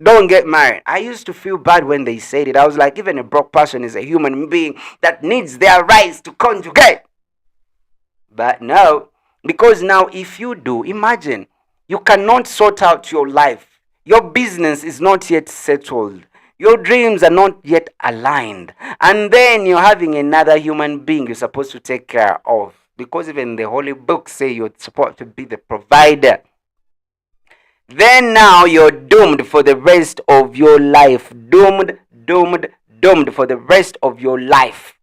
don't get married. I used to feel bad when they said it. I was like, even a broke person is a human being that needs their rights to conjugate. But no, because now if you do, imagine you cannot sort out your life. Your business is not yet settled. Your dreams are not yet aligned. And then you're having another human being you're supposed to take care of. Because even the holy books say you're supposed to be the provider. Then now you're doomed for the rest of your life. Doomed, doomed, doomed for the rest of your life.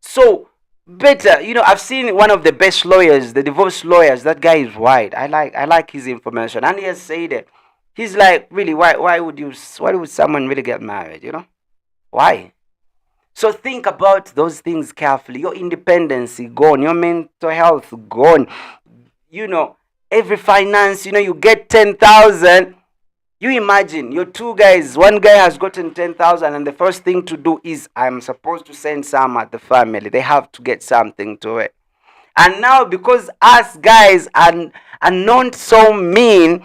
So better, I've seen one of the best lawyers, the divorce lawyers. That guy is white. I like his information, and he has said it. He's like, really, why would someone really get married? Why? So think about those things carefully. Your independence gone, your mental health gone. You know, every finance, you get 10,000. You imagine your two guys, one guy has gotten 10,000, and the first thing to do is, I'm supposed to send some at the family. They have to get something to it. And now, because us guys are not so mean,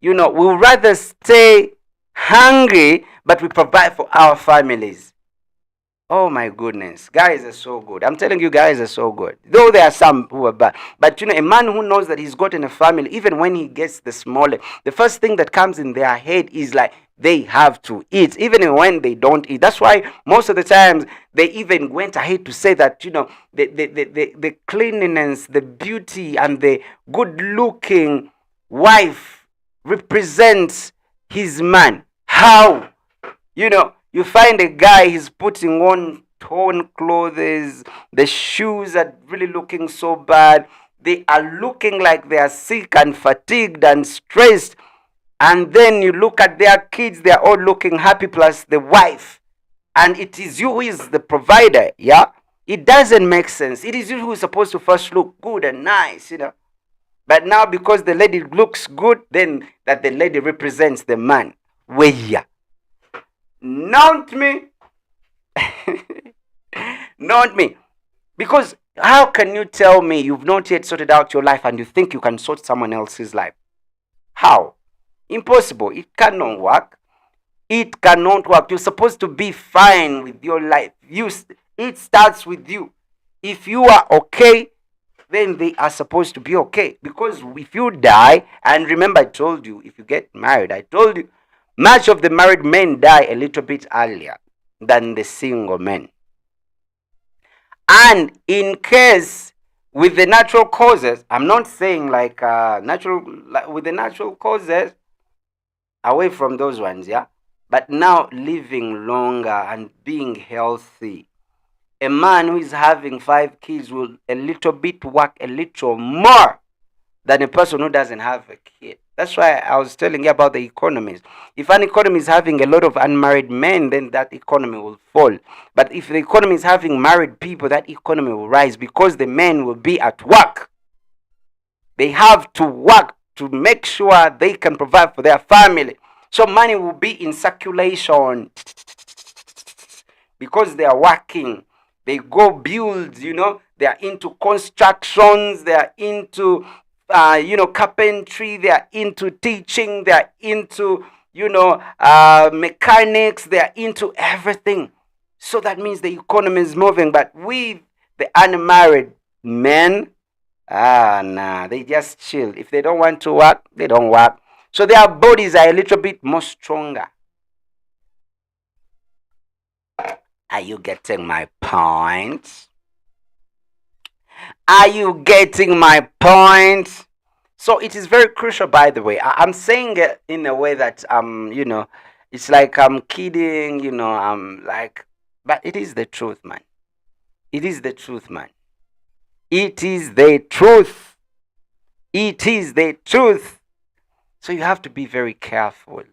we'll rather stay hungry, but we provide for our families. Oh my goodness, guys are so good. I'm telling you, guys are so good. Though there are some who are bad, but a man who knows that he's gotten a family, even when he gets the smaller, the first thing that comes in their head is like they have to eat, even when they don't eat. That's why most of the times they even went ahead to say that the cleanliness, the beauty, and the good-looking wife represents his man. How? You find a guy, he's putting on torn clothes, the shoes are really looking so bad, they are looking like they are sick and fatigued and stressed. And then you look at their kids, they are all looking happy, plus the wife. And it is you who is the provider, yeah? It doesn't make sense. It is you who is supposed to first look good and nice, But now, because the lady looks good, then that the lady represents the man. Where? Not me. Not me. Because how can you tell me you've not yet sorted out your life and you think you can sort someone else's life? How? Impossible. It cannot work. It cannot work. You're supposed to be fine with your life. It starts with you. If you are okay, then they are supposed to be okay. Because if you die, and remember I told you, if you get married, I told you, much of the married men die a little bit earlier than the single men. And in case with the natural causes, I'm not saying with the natural causes, away from those ones, yeah? But now living longer and being healthy. A man who is having 5 kids will a little bit work a little more than a person who doesn't have a kid. That's why I was telling you about the economies. If an economy is having a lot of unmarried men, then that economy will fall. But if the economy is having married people, that economy will rise because the men will be at work. They have to work to make sure they can provide for their family. So money will be in circulation because they are working. They go build, they are into constructions, they are into carpentry, they are into teaching, they are into, mechanics, they are into everything. So that means the economy is moving. But with the unmarried men, they just chill. If they don't want to work, they don't work. So their bodies are a little bit more stronger. Are you getting my point? Are you getting my point? So it is very crucial, by the way. I'm saying it in a way that it's like I'm kidding, I'm like, but it is the truth, man. It is the truth, man. It is the truth. It is the truth. So you have to be very careful.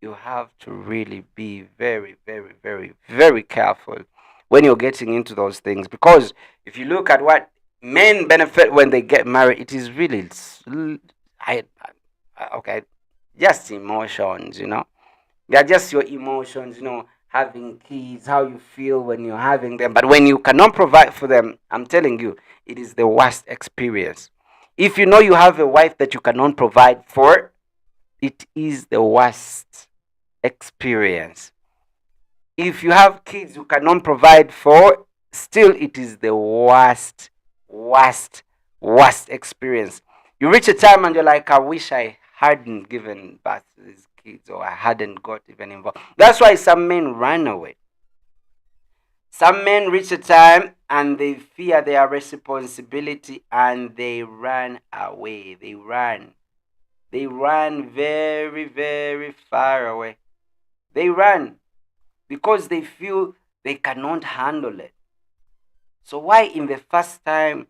You have to really be very, very, very, very careful when you're getting into those things. Because if you look at what men benefit when they get married, it is really, just emotions, They're just your emotions, having kids, how you feel when you're having them. But when you cannot provide for them, I'm telling you, it is the worst experience. If you know you have a wife that you cannot provide for, it is the worst experience. If you have kids you cannot provide for, still it is the worst experience. You reach a time and you're like, I wish I hadn't given birth to these kids, or I hadn't got even involved. That's why some men run away. Some men reach a time and they fear their responsibility and they run away. They run. They run very, very far away. They run because they feel they cannot handle it. So why in the first time,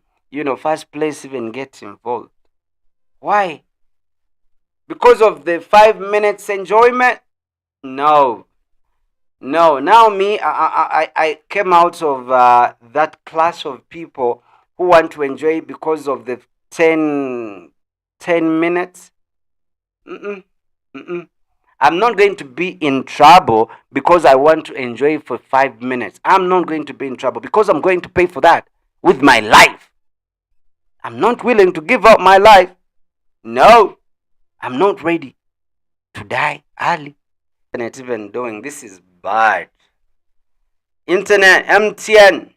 first place even get involved? Why? Because of the 5 minutes enjoyment? No. No. Now me, I came out of that class of people who want to enjoy because of the 10 minutes. Mm-mm. Mm-mm. I'm not going to be in trouble because I want to enjoy for 5 minutes. I'm not going to be in trouble because I'm going to pay for that with my life. I'm not willing to give up my life. No, I'm not ready to die early. Internet even doing this is bad. Internet, MTN.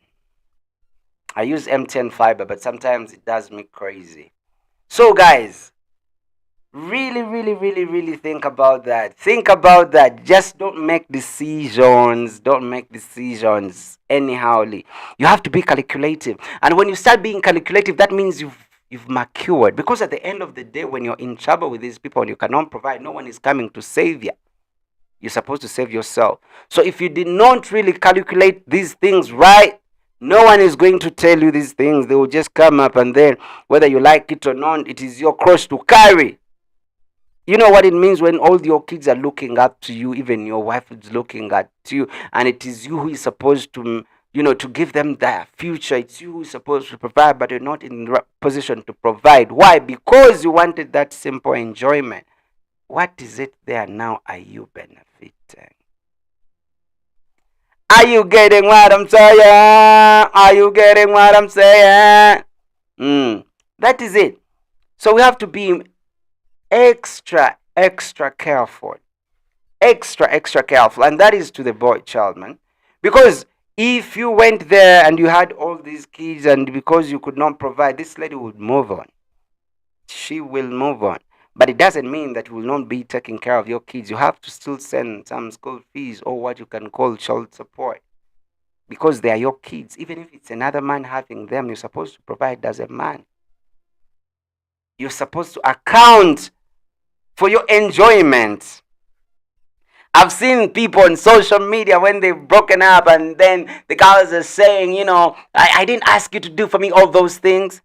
I use MTN fiber, but sometimes it does me crazy. So guys, really think about that. Think about that. Just don't make decisions. Don't make decisions anyhowly. You have to be calculative. And when you start being calculative, that means you've matured. Because at the end of the day, when you're in trouble with these people and you cannot provide, no one is coming to save you. You're supposed to save yourself. So if you did not really calculate these things right, no one is going to tell you these things. They will just come up, and then whether you like it or not, it is your cross to carry. You know what it means when all your kids are looking up to you, even your wife is looking at you, and it is you who is supposed to, to give them their future. It's you who is supposed to provide, but you're not in the position to provide. Why? Because you wanted that simple enjoyment. What is it there now? Are you benefiting? Are you getting what I'm saying? Are you getting what I'm saying? That is it. So we have to be extra careful. Extra careful. And that is to the boy child, man. Because if you went there and you had all these kids, and because you could not provide, this lady would move on. She will move on. But it doesn't mean that you will not be taking care of your kids. You have to still send some school fees, or what you can call child support, because they are your kids. Even if it's another man having them, you're supposed to provide as a man. You're supposed to account for your enjoyment. I've seen people on social media when they've broken up, and then the guys are saying, I didn't ask you to do for me all those things.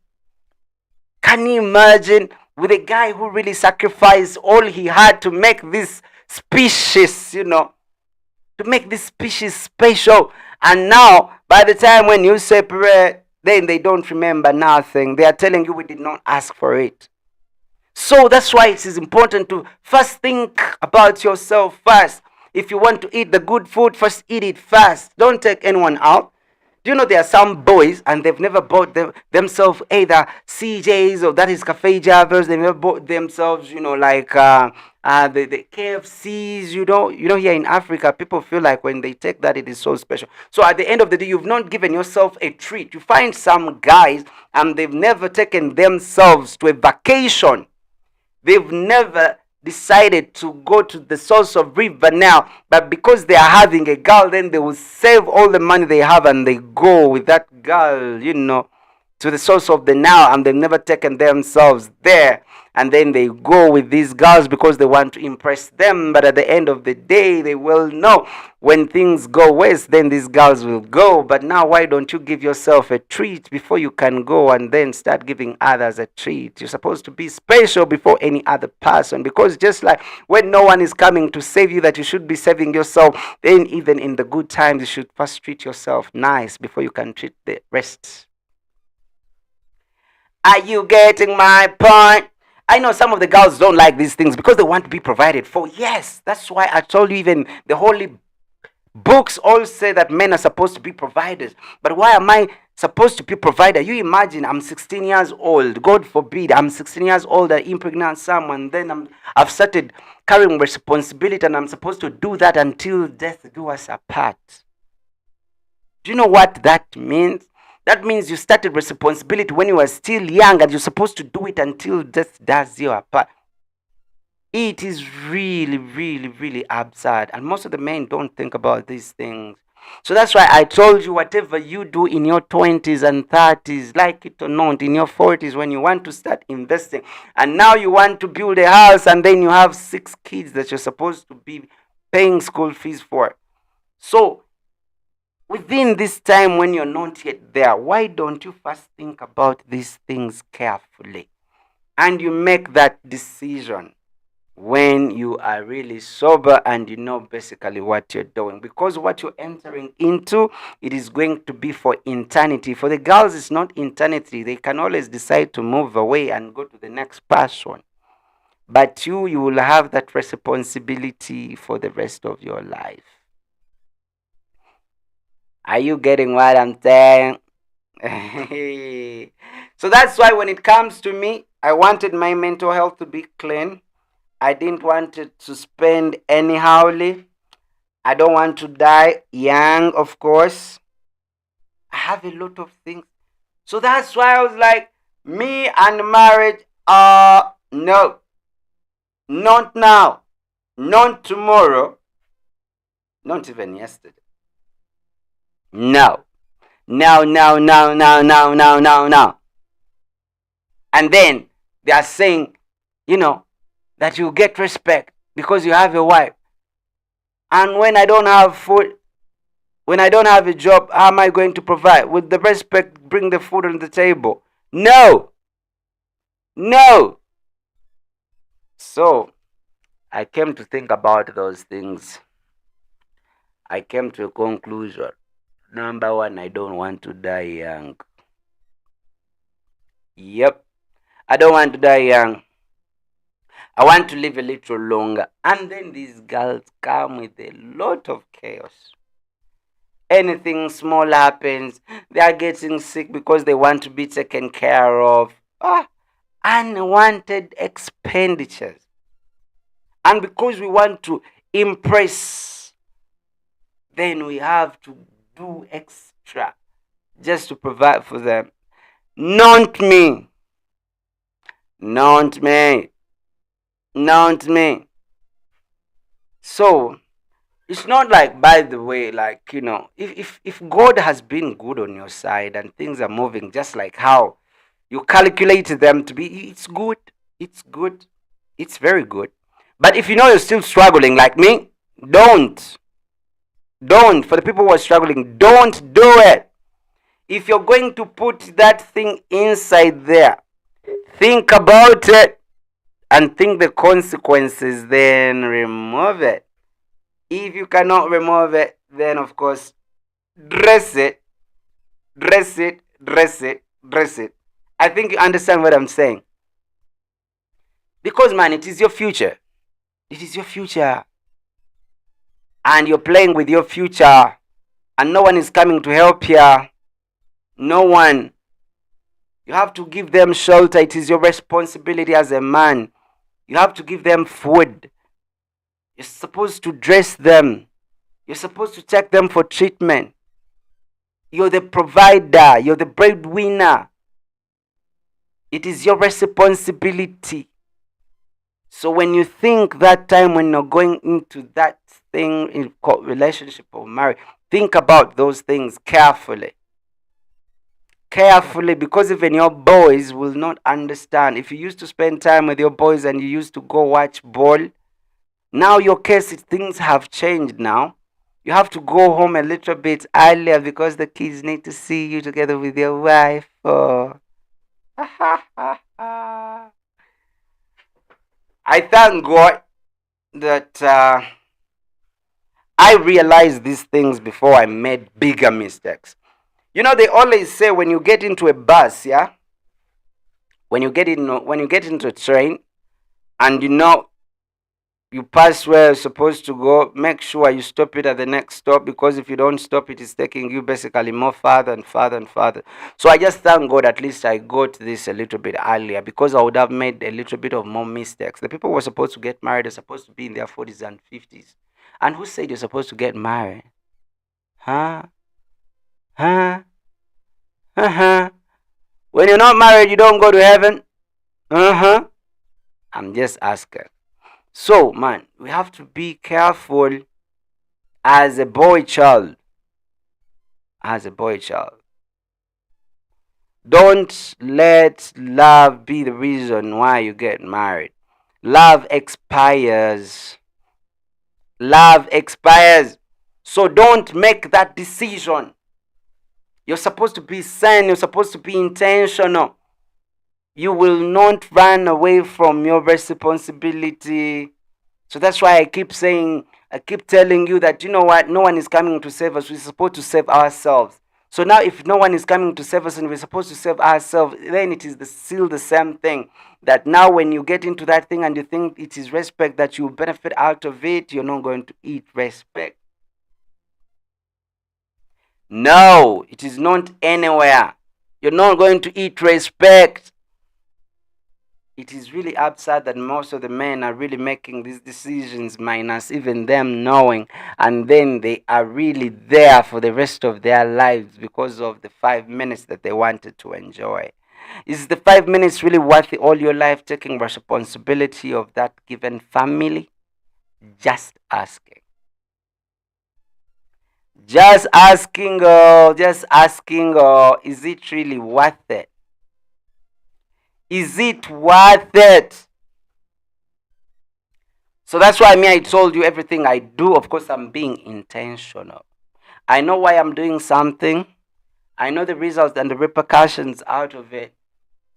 Can you imagine, with a guy who really sacrificed all he had to make this species, to make this species special, and now by the time when you separate, then they don't remember nothing. They are telling you we did not ask for it. So that's why it is important to first think about yourself first. If you want to eat the good food, first eat it first. Don't take anyone out. Do you know there are some boys and they've never bought themselves either CJs, or that is Cafe Javers. They've never bought themselves, like the KFCs. Here in Africa, people feel like when they take that, it is so special. So at the end of the day, you've not given yourself a treat. You find some guys and they've never taken themselves to a vacation. They've never decided to go to the source of river now, but because they are having a girl, then they will save all the money they have and they go with that girl, to the source of the Nile, and they've never taken themselves there. And then they go with these girls because they want to impress them. But at the end of the day, they will know when things go west, then these girls will go. But now, why don't you give yourself a treat before you can go and then start giving others a treat? You're supposed to be special before any other person. Because just like when no one is coming to save you, that you should be saving yourself, then even in the good times, you should first treat yourself nice before you can treat the rest. Are you getting my point? I know some of the girls don't like these things because they want to be provided for. Yes, that's why I told you, even the Holy Books all say that men are supposed to be providers. But why am I supposed to be provider? You imagine I'm 16 years old. God forbid, I'm 16 years old, I impregnate someone, then I've started carrying responsibility, and I'm supposed to do that until death do us apart. Do you know what that means? That means you started responsibility when you were still young, and you're supposed to do it until death does you apart. It is really, really, really absurd. And most of the men don't think about these things. So that's why I told you, whatever you do in your 20s and 30s, like it or not, in your 40s, when you want to start investing, and now you want to build a house, and then you have 6 kids that you're supposed to be paying school fees for. So within this time when you're not yet there, why don't you first think about these things carefully, and you make that decision when you are really sober and you know basically what you're doing? Because what you're entering into, it is going to be for eternity. For the girls, it's not eternity. They can always decide to move away and go to the next person. But you will have that responsibility for the rest of your life. Are you getting what I'm saying? So that's why when it comes to me, I wanted my mental health to be clean. I didn't want it to spend anyhowly. I don't want to die young, of course. I have a lot of things. So that's why I was like, me and marriage, no. Not now. Not tomorrow. Not even yesterday. No. No, no, no, no, no, no, no, no. And then they are saying, that you get respect because you have a wife. And when I don't have food, when I don't have a job, how am I going to provide? With the respect, bring the food on the table? No. No. So I came to think about those things. I came to a conclusion. Number one, I don't want to die young. Yep. I don't want to die young. I want to live a little longer. And then these girls come with a lot of chaos. Anything small happens, they are getting sick because they want to be taken care of. Unwanted expenditures. And because we want to impress, then we have to do extra just to provide for them. Not me. Not me. Not me. So it's not like, by the way, like, if God has been good on your side and things are moving just like how you calculated them to be, it's good. It's good. It's very good. But if you know you're still struggling like me, don't. Don't. For the people who are struggling, don't do it. If you're going to put that thing inside there, think about it and think the consequences, then remove it. If you cannot remove it, then of course, dress it, dress it, dress it, dress it. I think you understand what I'm saying. Because, man, it is your future. It is your future. And you're playing with your future. And no one is coming to help you. No one. You have to give them shelter. It is your responsibility as a man. You have to give them food. You're supposed to dress them. You're supposed to take them for treatment. You're the provider. You're the breadwinner. It is your responsibility. So when you think that time when you're going into that thing in relationship or marriage, think about those things carefully. Carefully, because even your boys will not understand. If you used to spend time with your boys and you used to go watch ball, now your case, things have changed now. You have to go home a little bit earlier because the kids need to see you together with your wife. Oh. I thank God that I realized these things before I made bigger mistakes. They always say when you get into a bus, yeah, when you get into a train, and You pass where you're supposed to go, make sure you stop it at the next stop, because if you don't stop it, it's taking you basically more farther and farther and farther. So I just thank God at least I got this a little bit earlier, because I would have made a little bit of more mistakes. The people who were supposed to get married are supposed to be in their 40s and 50s. And who said you're supposed to get married? Huh? Huh? Uh-huh. When you're not married, you don't go to heaven? Uh-huh. I'm just asking. So, man, we have to be careful as a boy child. As a boy child. Don't let love be the reason why you get married. Love expires. Love expires. So don't make that decision. You're supposed to be sane. You're supposed to be intentional. You will not run away from your responsibility. So that's why I keep telling you that, you know what, no one is coming to save us. We're supposed to save ourselves. So now, if no one is coming to save us and we're supposed to save ourselves, then it is still the same thing. That now, when you get into that thing and you think it is respect that you benefit out of it, you're not going to eat respect. No, it is not anywhere. You're not going to eat respect. It is really absurd that most of the men are really making these decisions, minus even them knowing, and then they are really there for the rest of their lives because of the 5 minutes that they wanted to enjoy. Is the 5 minutes really worth all your life taking responsibility of that given family? Just asking. Just asking, is it really worth it? Is it worth it? So that's why I told you everything I do. Of course, I'm being intentional. I know why I'm doing something. I know the results and the repercussions out of it.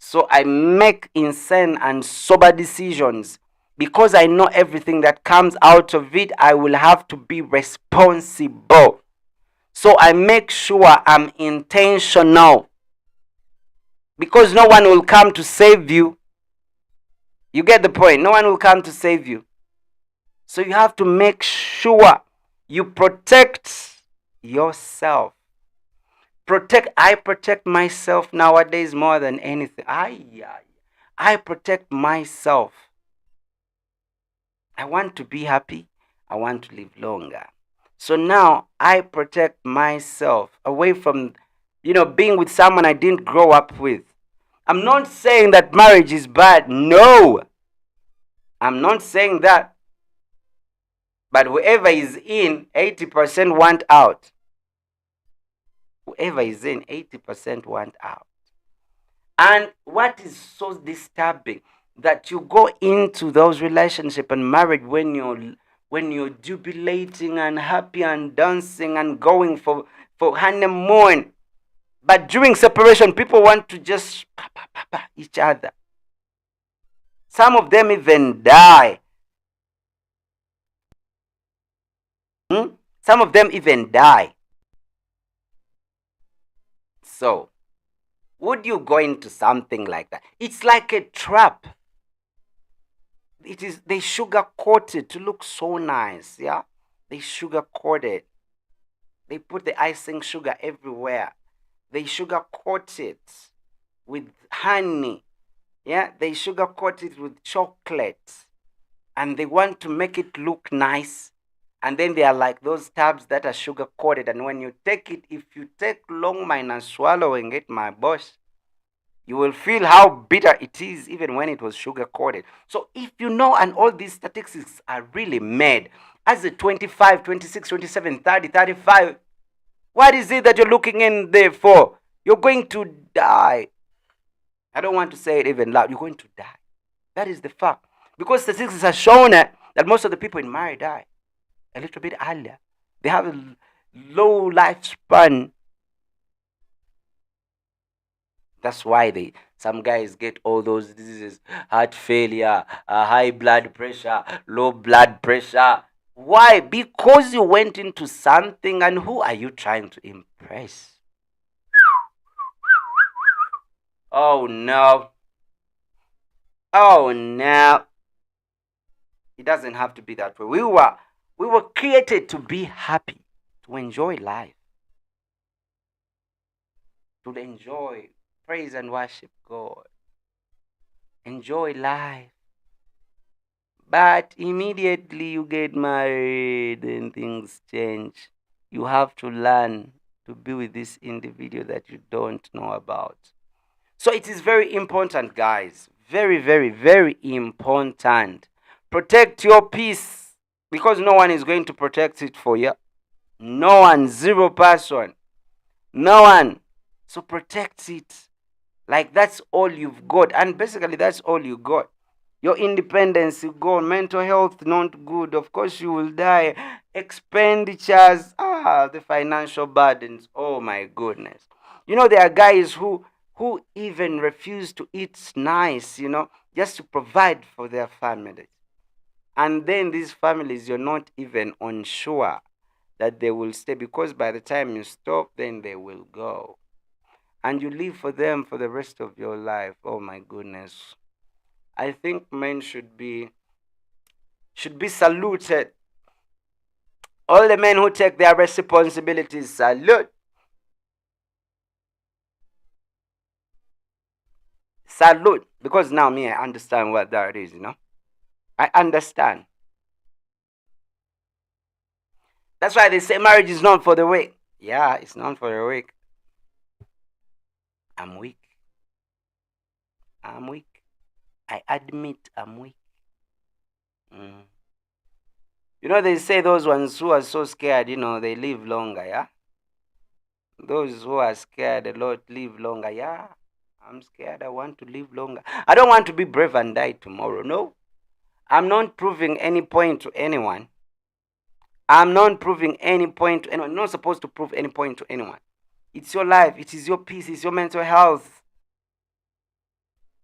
So I make insane and sober decisions. Because I know everything that comes out of it, I will have to be responsible. So I make sure I'm intentional. Because no one will come to save you. You get the point? No one will come to save you. So you have to make sure you protect yourself. I protect myself nowadays more than anything. I protect myself. I want to be happy. I want to live longer. So now I protect myself away from, being with someone I didn't grow up with. I'm not saying that marriage is bad. No. I'm not saying that. But whoever is in, 80% want out. Whoever is in, 80% want out. And what is so disturbing, that you go into those relationship and marriage when you're jubilating and happy and dancing and going for honeymoon. But during separation, people want to just each other. Some of them even die. Some of them even die. So, would you go into something like that? It's like a trap. They sugar coated to look so nice, yeah? They sugar coated. They put the icing sugar everywhere. They sugar coat it with honey. Yeah, they sugar coat it with chocolate. And they want to make it look nice. And then they are like those tabs that are sugar coated. And when you take it, if you take long minus swallowing it, my boss, you will feel how bitter it is even when it was sugar coated. So if you know, and all these statistics are really made as a 25, 26, 27, 30, 35, what is it that you're looking in there for? You're going to die. I don't want to say it even loud. You're going to die. That is the fact. Because statistics have shown that most of the people in marriage die a little bit earlier. They have a low lifespan. That's why some guys get all those diseases: heart failure, high blood pressure, low blood pressure. Why? Because you went into something, and who are you trying to impress? Oh no. Oh no. It doesn't have to be that way. We were created to be happy, to enjoy life, to enjoy, praise and worship God, enjoy life. But immediately you get married and things change. You have to learn to be with this individual that you don't know about. So it is very important, guys. Very, very, very important. Protect your peace because no one is going to protect it for you. No one, zero person. No one. So protect it. Like that's all you've got. And basically, that's all you got. Your independence, you go. Mental health, not good. Of course, you will die. Expenditures, the financial burdens. Oh my goodness. There are guys who even refuse to eat nice, just to provide for their families. And then these families, you're not even unsure that they will stay because by the time you stop, then they will go. And you live for them for the rest of your life. Oh my goodness. I think men should be saluted. All the men who take their responsibilities, salute. Salute. Because now me, I understand what that is. I understand. That's why they say marriage is not for the weak. Yeah, it's not for the weak. I'm weak. I'm weak. I admit I'm weak. Mm. They say those ones who are so scared, they live longer, yeah? Those who are scared a lot live longer, yeah? I'm scared. I want to live longer. I don't want to be brave and die tomorrow. No. I'm not proving any point to anyone. I'm not proving any point to anyone. I'm not supposed to prove any point to anyone. It's your life. It is your peace. It's your mental health.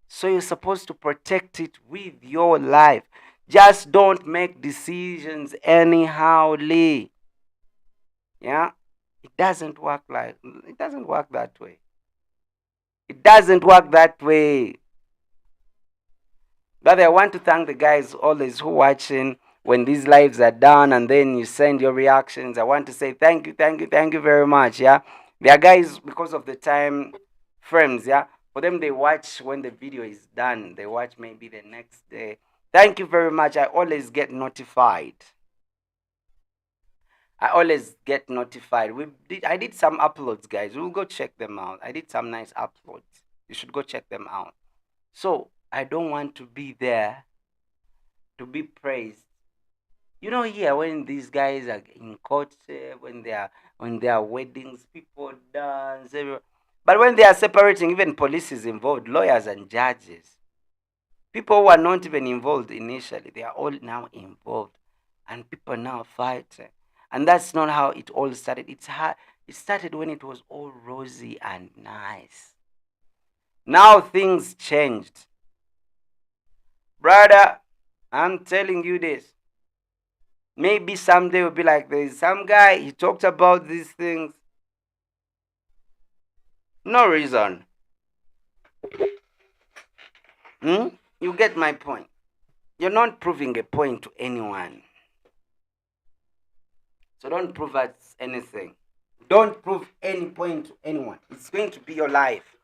So you're supposed to protect it with your life. Just don't make decisions anyhowly. Yeah? It doesn't work that way. It doesn't work that way. But I want to thank the guys always who watching when these lives are done and then you send your reactions. I want to say thank you very much. Yeah. There are guys because of the time frames, yeah. For them they watch when the video is done. They watch maybe the next day. Thank you very much. I always get notified. I did some uploads, guys. We'll go check them out. I did some nice uploads. You should go check them out. So I don't want to be there to be praised. Here when these guys are in court, when they are weddings, people dance. But when they are separating, even police is involved, lawyers and judges. People who are not even involved initially, they are all now involved, and people now fight. And that's not how it all started. It started when it was all rosy and nice. Now things changed. Brother, I'm telling you this. Maybe someday will be like there's some guy, he talked about these things. No reason. You get my point. You're not proving a point to anyone. So don't prove us anything. Don't prove any point to anyone. It's going to be your life.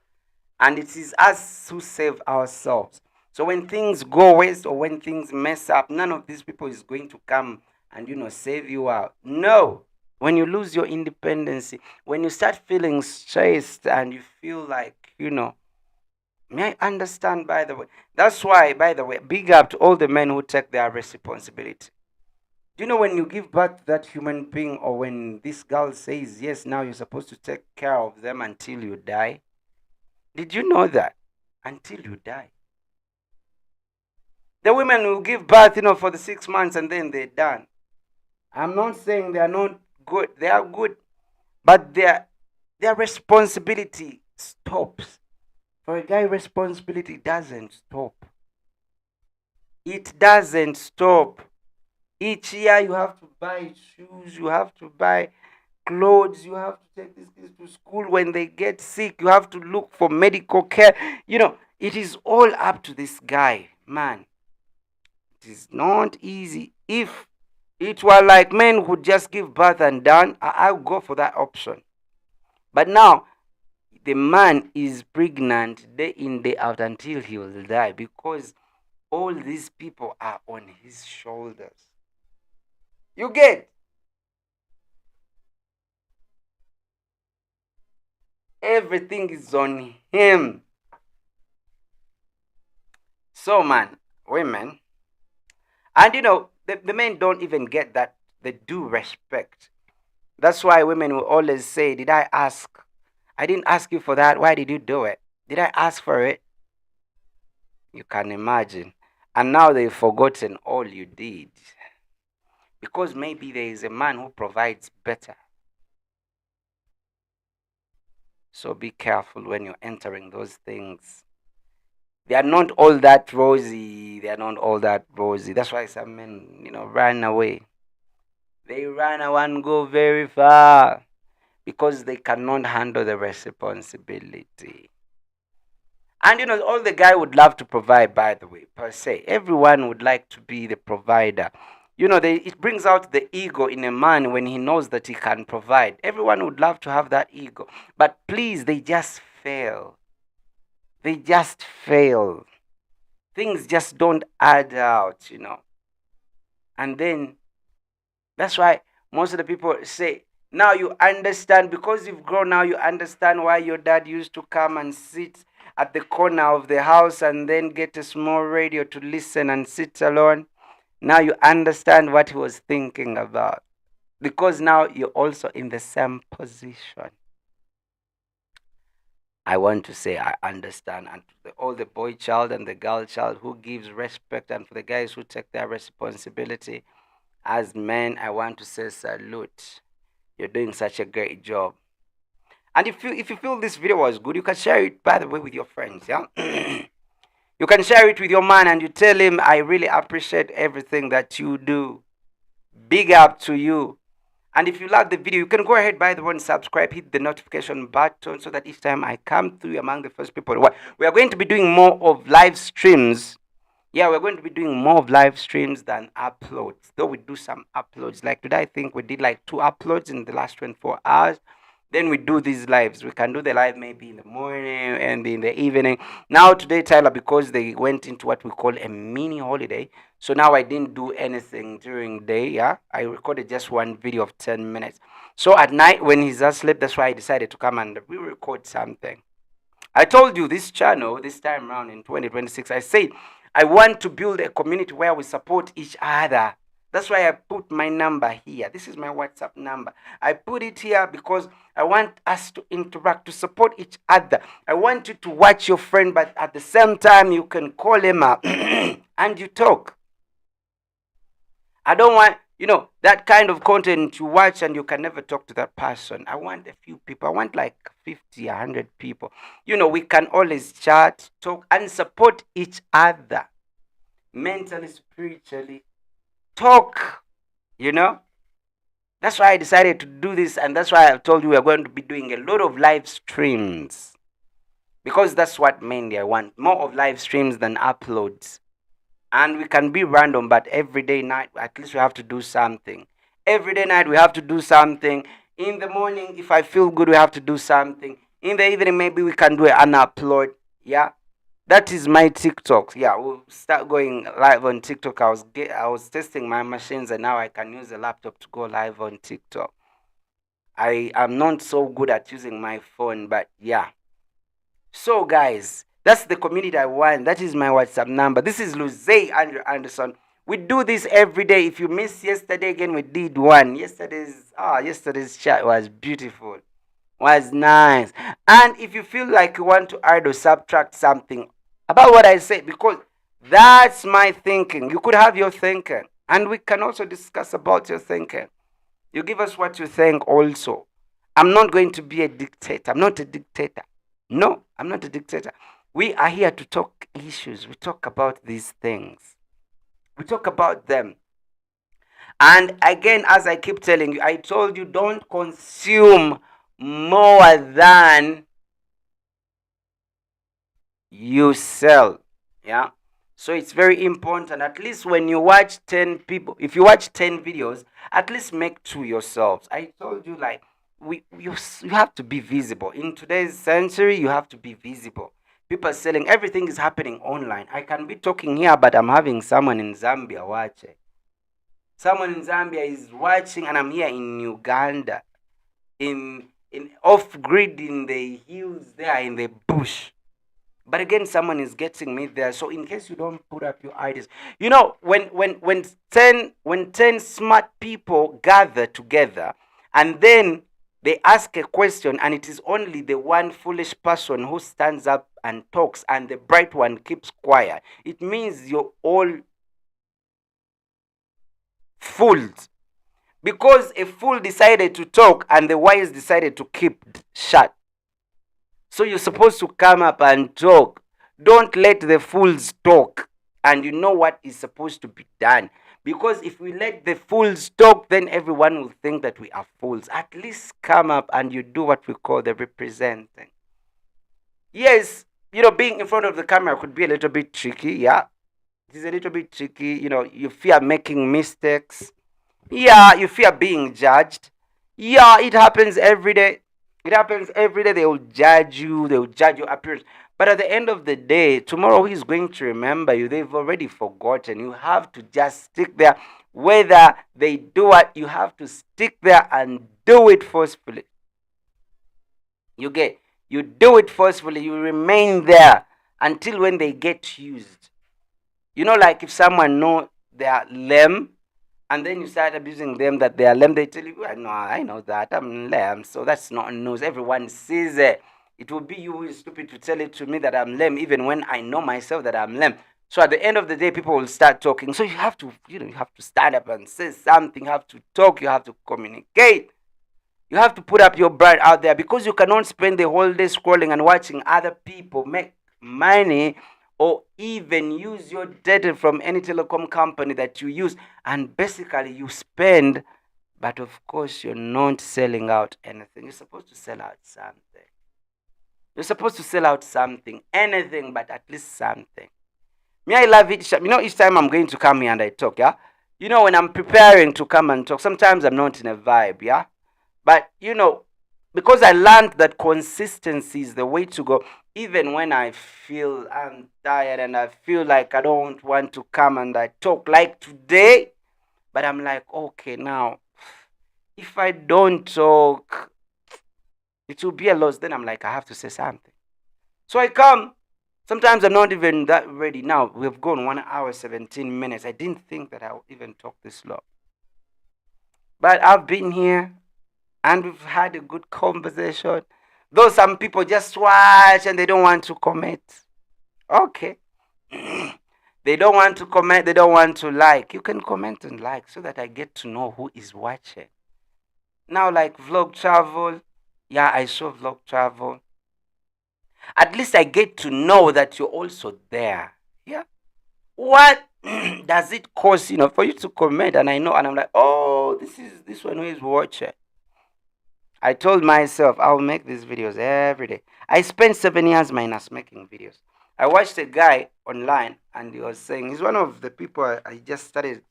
And it is us who save ourselves. So when things go waste or when things mess up, none of these people is going to come and save you out. No. When you lose your independence, when you start feeling stressed and you feel like, may I understand, by the way. That's why, by the way, big up to all the men who take their responsibility. Do you know when you give birth to that human being, or when this girl says, yes, now you're supposed to take care of them until you die? Did you know that? Until you die. The women will give birth, for the 6 months and then they're done. I'm not saying they are not good. They are good. But their responsibility stops. For a guy, responsibility doesn't stop. It doesn't stop. Each year you have to buy shoes, you have to buy clothes, you have to take these kids to school. When they get sick, you have to look for medical care. It is all up to this guy, man. It is not easy. If it were like men who just give birth and done, I'll go for that option. But now the man is pregnant day in, day out until he will die, because all these people are on his shoulders. You get? Everything is on him. So, man, women, and the men don't even get that, the due respect. That's why women will always say, "Did I ask? I didn't ask you for that. Why did you do it? Did I ask for it?" You can imagine. And now they've forgotten all you did. Because maybe there is a man who provides better. So be careful when you're entering those things. They are not all that rosy. They are not all that rosy. That's why some men, run away. They run away and go very far because they cannot handle the responsibility. And all the guy would love to provide, by the way, per se. Everyone would like to be the provider. It brings out the ego in a man when he knows that he can provide. Everyone would love to have that ego. But please, they just fail. They just fail. Things just don't add out. And then that's why most of the people say, now you understand, because you've grown now, you understand why your dad used to come and sit at the corner of the house and then get a small radio to listen and sit alone. Now you understand what he was thinking about, because now you're also in the same position. I want to say I understand, and to all the boy child and the girl child who gives respect, and for the guys who take their responsibility as men, I want to say salute. You're doing such a great job. And if you feel this video was good, you can share it, by the way, with your friends. Yeah. You can share it with your man and you tell him, I really appreciate everything that you do. Big up to you. And if you like the video, you can go ahead, by the way, and subscribe, hit the notification button so that each time I come through, among the first people. We are going to be doing more of live streams. Yeah, we're going to be doing more of live streams than uploads. Though we do some uploads. Like today, I think we did like 2 uploads in the last 24 hours. Then we do these lives. We can do the live maybe in the morning and in the evening. Now today, Tyler, because they went into what we call a mini holiday, so now I didn't do anything during day. Yeah, I recorded just one video of 10 minutes. So at night when he's asleep, that's why I decided to come and re-record something. I told you this channel, this time around in 2026, I said I want to build a community where we support each other. That's why I put my number here. This is my WhatsApp number. I put it here because I want us to interact, to support each other. I want you to watch your friend, but at the same time, you can call him up and you talk. I don't want, that kind of content you watch and you can never talk to that person. I want a few people. I want like 50, 100 people. We can always chat, talk, and support each other. Mentally, spiritually. Talk, That's why I decided to do this, and that's why I've told you we're going to be doing a lot of live streams. Because that's what mainly I want. More of live streams than uploads. And we can be random, but every day night, at least we have to do something. Every day night, we have to do something. In the morning, if I feel good, we have to do something. In the evening, maybe we can do an upload. Yeah. That is my TikTok. Yeah, we'll start going live on TikTok. I was testing my machines, and now I can use a laptop to go live on TikTok. I am not so good at using my phone, but yeah. So guys, that's the community I want. That is my WhatsApp number. This is Luze Andrew Anderson. We do this every day. If you missed yesterday, again we did one. Yesterday's chat was beautiful. Was nice. And if you feel like you want to add or subtract something about what I said, because that's my thinking. You could have your thinking. And we can also discuss about your thinking. You give us what you think also. I'm not going to be a dictator. I'm not a dictator. No, I'm not a dictator. We are here to talk issues. We talk about these things. We talk about them. And again, as I keep telling you, I told you don't consume more than you sell. Yeah. So it's very important. At least when you watch 10 people, if you watch 10 videos, at least make two yourselves. I told you, like, you have to be visible. In today's century, you have to be visible. People are selling, everything is happening online. I can be talking here, but I'm having someone in Zambia watching. Someone in Zambia is watching, and I'm here in Uganda, in off grid, in the hills there, in the bush. But again, someone is getting me there. So in case you don't put up your ideas, when ten smart people gather together, and then they ask a question, and it is only the one foolish person who stands up and talks, and the bright one keeps quiet, it means you're all fools. Because a fool decided to talk and the wise decided to keep shut. So you're supposed to come up and talk. Don't let the fools talk. And you know what is supposed to be done. Because if we let the fools talk, then everyone will think that we are fools. At least come up and you do what we call the representing. Yes, being in front of the camera could be a little bit tricky. Yeah, it is a little bit tricky. You fear making mistakes. Yeah, you fear being judged. Yeah, it happens every day. It happens every day. They will judge you. They will judge your appearance. But at the end of the day, tomorrow he's going to remember you. They've already forgotten. You have to just stick there. Whether they do what, you have to stick there and do it forcefully. You get, you do it forcefully. You remain there until when they get used. Like if someone know they are lame, and then you start abusing them that they are lame, they tell you, well, no, I know that, I'm lame, so that's not news. Everyone sees it. It will be you who is stupid to tell it to me that I'm lame, even when I know myself that I'm lame. So at the end of the day, people will start talking. So you have to, you have to stand up and say something. You have to talk. You have to communicate. You have to put up your brand out there, because you cannot spend the whole day scrolling and watching other people make money, or even use your data from any telecom company that you use, and basically you spend, but of course you're not selling out anything. You're supposed to sell out something. You're supposed to sell out something, anything, but at least something. Me, I love it. Each time I'm going to come here and I talk, yeah. When I'm preparing to come and talk, sometimes I'm not in a vibe, yeah. But because I learned that consistency is the way to go, even when I feel I'm tired and I feel like I don't want to come and I talk like today, but I'm like, okay, now, if I don't talk, it will be a loss. Then I'm like, I have to say something. So I come. Sometimes I'm not even that ready. Now, we've gone 1 hour, 17 minutes. I didn't think that I would even talk this long. But I've been here and we've had a good conversation. Though some people just watch and they don't want to comment. Okay. They don't want to comment, they don't want to like. You can comment and like so that I get to know who is watching. Now, like vlog travel, yeah, I saw vlog travel. At least I get to know that you're also there. Yeah. What does it cost, for you to comment? And I know, and I'm like, oh, this one who is watching. I told myself I'll make these videos every day. I spent 7 years minus making videos. I watched a guy online and he was saying he's one of the people I just started,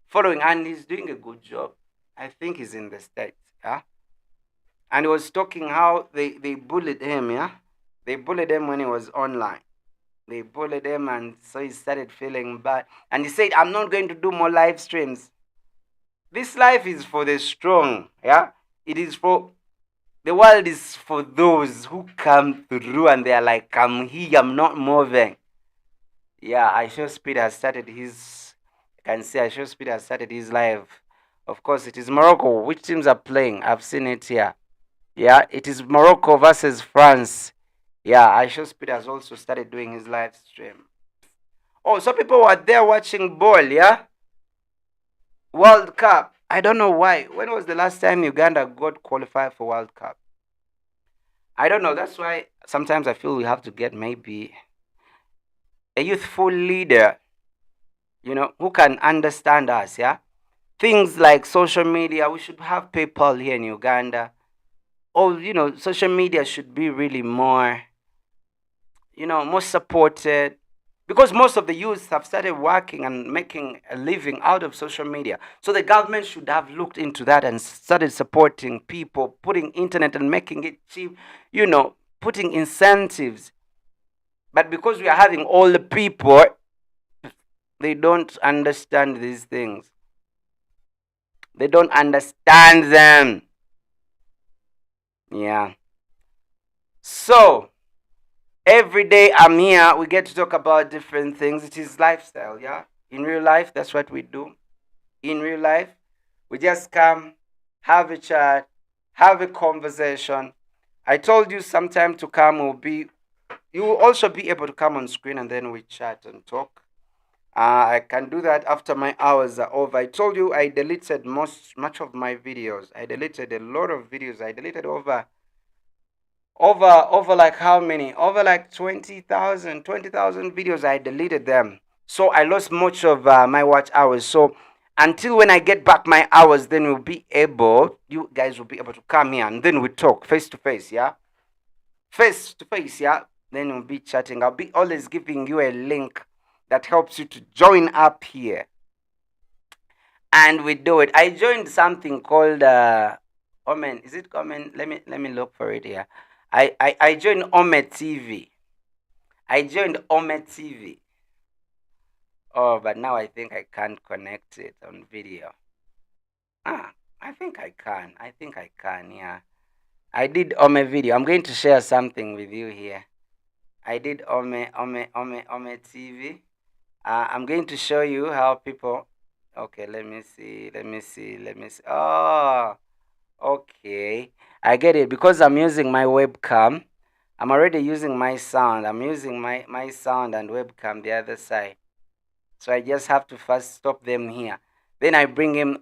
following, and he's doing a good job. I think he's in the States, yeah. And he was talking how they bullied him, yeah. They bullied him when he was online. They bullied him, and so he started feeling bad. And he said, I'm not going to do more live streams. This life is for the strong, yeah. It is for the world is for those who come through and they are like, I'm here, I'm not moving. Yeah, I sure Speed has started his. I can say I sure Speed has started his live. Of course, it is Morocco. Which teams are playing? I've seen it here. Yeah, it is Morocco versus France. Yeah, I sure Speed has also started doing his live stream. Oh, so people were there watching ball, yeah? World Cup. I don't know why. When was the last time Uganda got qualified for World Cup? I don't know. That's why sometimes I feel we have to get maybe a youthful leader, who can understand us, yeah? Things like social media, we should have PayPal here in Uganda. Or, social media should be really more, more supported. because most of the youth have started working and making a living out of social media. So the government should have looked into that and started supporting people, putting internet and making it cheap, putting incentives. But because we are having all the people, they don't understand these things. They don't understand them. Yeah. So every day I'm here, we get to talk about different things. It is lifestyle, yeah. In real life, that's what we do. In real life, we just come, have a chat, have a conversation. I told you sometime to come will be, you will also be able to come on screen and then we chat and talk. I can do that after my hours are over. I told you I deleted much of my videos. I deleted a lot of videos. I deleted over like how many? Over like 20,000 videos. I deleted them. So I lost much of my watch hours. So until when I get back my hours, then you guys will be able to come here and then we talk face to face, yeah? Face to face, yeah? Then we'll be chatting. I'll be always giving you a link that helps you to join up here. And we do it. I joined something called Omen. Is it Omen? Let me look for it here. I joined Omen TV. I joined Omen TV. Oh, but now I think I can't connect it on video. I think I can. I think I can, yeah. I did Ome video. I'm going to share something with you here. I did Ome TV. I'm going to show you how people. Okay, let me see. Let me see. Oh, okay. I get it because I'm using my webcam. I'm already using my sound. I'm using my sound and webcam the other side. So I just have to first stop them here. Then I bring him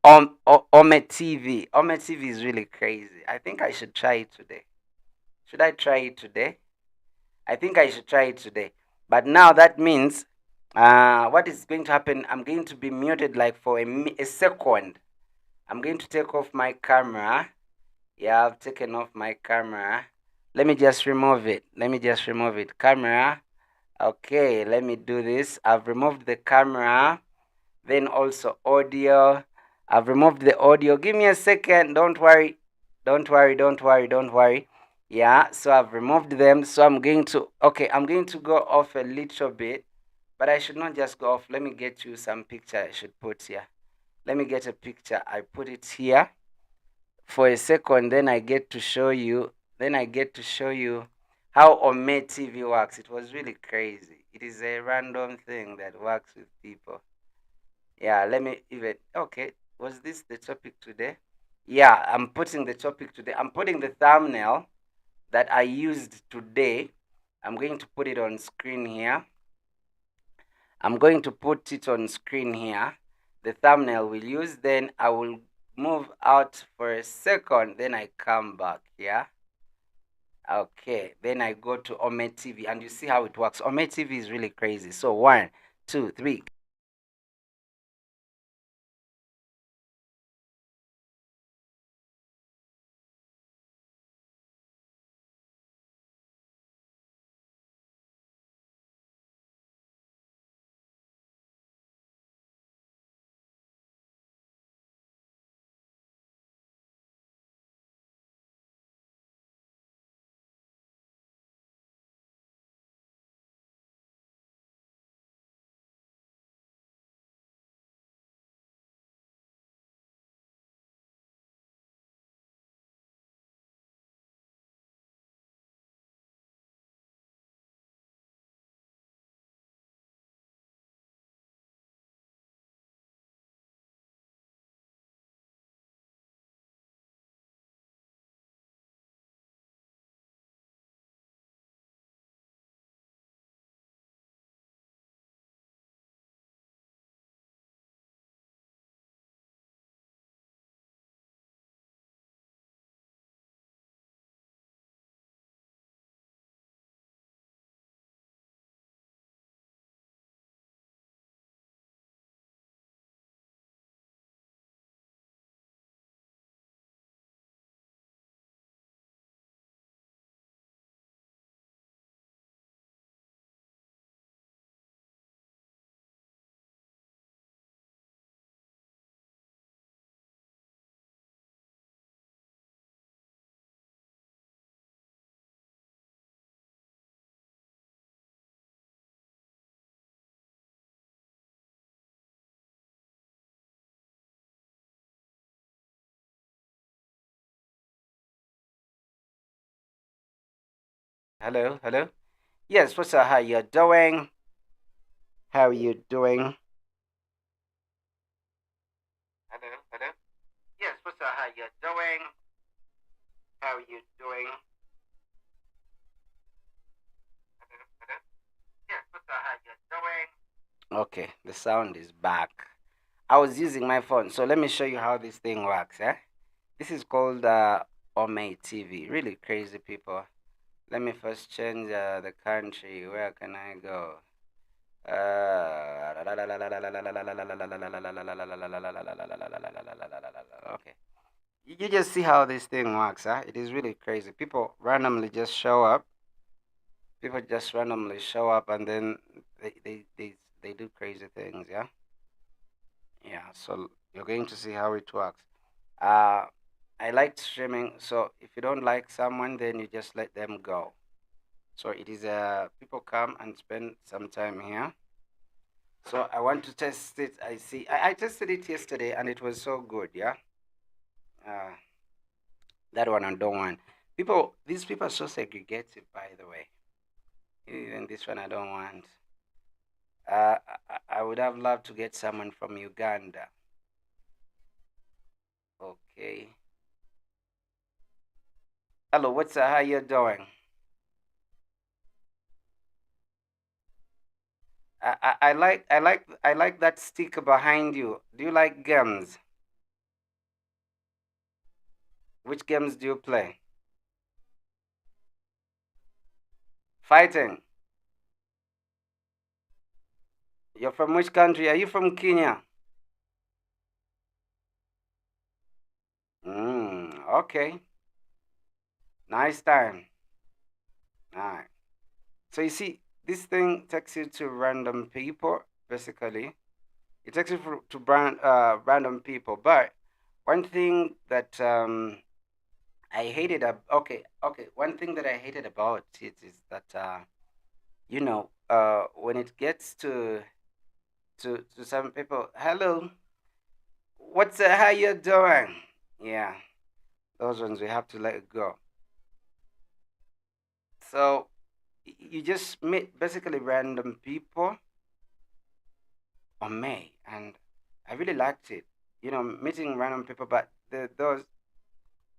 on Ome TV. Ome TV is really crazy. I think I should try it today. Should I try it today? I think I should try it today. But now that means what is going to happen? I'm going to be muted like for a second. I'm going to take off my camera. Yeah, I've taken off my camera. Let me just remove it. Camera. Okay, let me do this. I've removed the camera. Then also audio. I've removed the audio. Give me a second. Don't worry. Don't worry. Yeah, so I've removed them. So I'm going to go off a little bit, but I should not just go off. Let me get you some picture I should put here. Let me get a picture. I put it here for a second. Then I get to show you how Ome TV works. It was really crazy. It is a random thing that works with people. Yeah, let me even. Okay, was this the topic today? Yeah, I'm putting the topic today. I'm putting the thumbnail that I used today. I'm going to put it on screen here. The thumbnail we'll use. Then I will move out for a second. Then I come back. Yeah. Okay. Then I go to Ome TV and you see how it works. Ome TV is really crazy. So 1, 2, 3. Hello, hello. Yes, what's up? How you doing? How are you doing? Hello, hello. Yes, what's up? How you doing? How are you doing? Hello, hello. Yes, what's up? How you doing? Okay, the sound is back. I was using my phone, so let me show you how this thing works. This is called Ome TV. Really crazy people. Let me first change the country. Where can I go? Okay. You just see how this thing works, huh? It is really crazy. People randomly just show up. People just randomly show up and then they do crazy things, yeah? Yeah, so you're going to see how it works. Uh, I like streaming, so if you don't like someone, then you just let them go. So it is people come and spend some time here. So I want to test it. I tested it yesterday and it was so good, yeah. Uh, that one I don't want. These people are so segregated, by the way. Even this one I don't want. I would have loved to get someone from Uganda. Okay. Hello, how you doing? I like that sticker behind you. Do you like games? Which games do you play? Fighting. You're from which country? Are you from Kenya? Okay. Nice time. All right. So you see, this thing takes you to random people, basically. It takes you to random people. But one thing that I hated okay. One thing that I hated about it is that when it gets to some people, hello, how you doing? Yeah, those ones we have to let it go. So you just meet basically random people on May, and I really liked it. Meeting random people, but those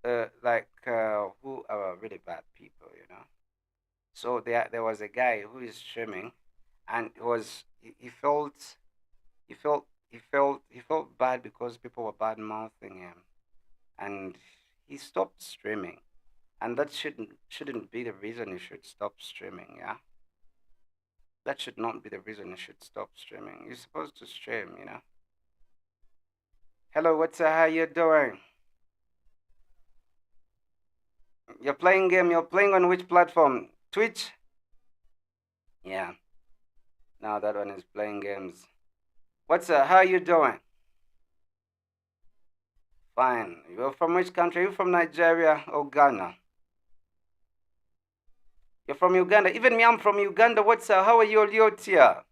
who are really bad people. So there was a guy who is streaming, and he felt bad because people were bad mouthing him, and he stopped streaming. And that shouldn't be the reason you should stop streaming. Yeah, that should not be the reason you should stop streaming. You're supposed to stream. Hello, how you doing? You're playing game. You're playing on which platform? Twitch. Yeah. Now that one is playing games. How you doing? Fine. You're from which country? You from Nigeria or Ghana? You're from Uganda. Even me, I'm from Uganda. How are you, Lyotia?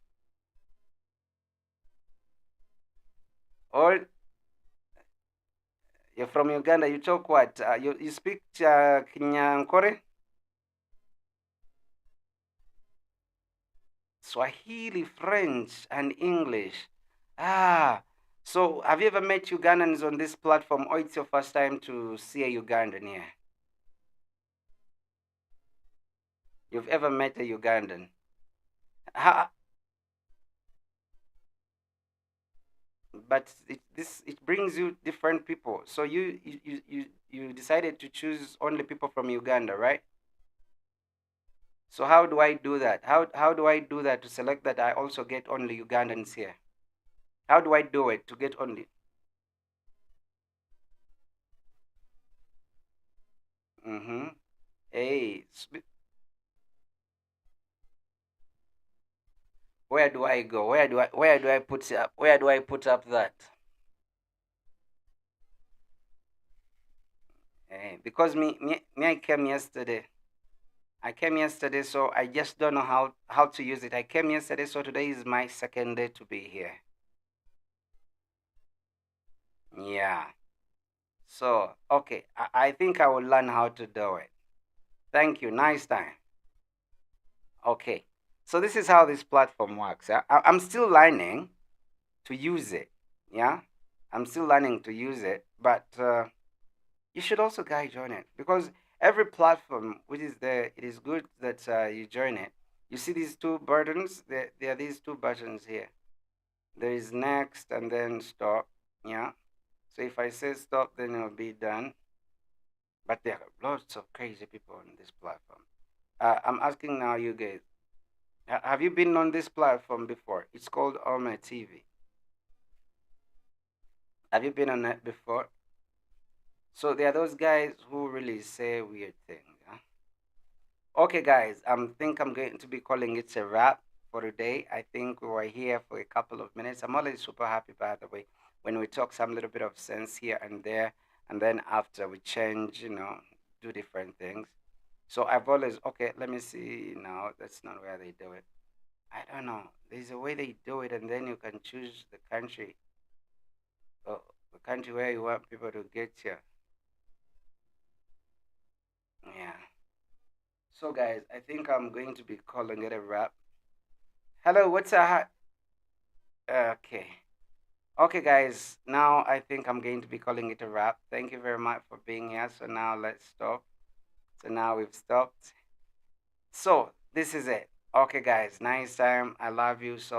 Or you're from Uganda. You talk what? You speak Kinyankore? Swahili, French, and English. Ah, so have you ever met Ugandans on this platform, or it's your first time to see a Ugandan here? You've ever met a Ugandan? How, but it brings you different people. So you decided to choose only people from Uganda, right? So how do I do that? How do I do that to select that I also get only Ugandans here? How do I do it to get only? Mm-hmm. Hey, where do I go? Where do I put up that? Because I came yesterday. I came yesterday, so I just don't know how to use it. I came yesterday, so today is my second day to be here. Yeah. So okay, I think I will learn how to do it. Thank you. Nice time. Okay. So this is how this platform works. Yeah? I'm still learning to use it. Yeah. I'm still learning to use it, but you should also guys join it because every platform which is there, it is good that you join it. You see these two buttons? There are these two buttons here. There is next and then stop. Yeah. So if I say stop, then it'll be done. But there are lots of crazy people on this platform. I'm asking now, you guys, have you been on this platform before? It's called Alma TV. Have you been on it before? So there are those guys who really say weird things. Yeah? Okay, guys, think I'm going to be calling it a wrap for today. I think we were here for a couple of minutes. I'm always super happy, by the way, when we talk some little bit of sense here and there, and then after we change, do different things. So I've always okay. Let me see now. That's not where they do it. I don't know. There's a way they do it, and then you can choose uh, the country where you want people to get you. Yeah. So guys, I think I'm going to be calling it a wrap. Hello, what's a hat? Okay. Okay, guys. Now I think I'm going to be calling it a wrap. Thank you very much for being here. So now let's stop. So now we've stopped. So this is it. Okay, guys. Nice time. I love you so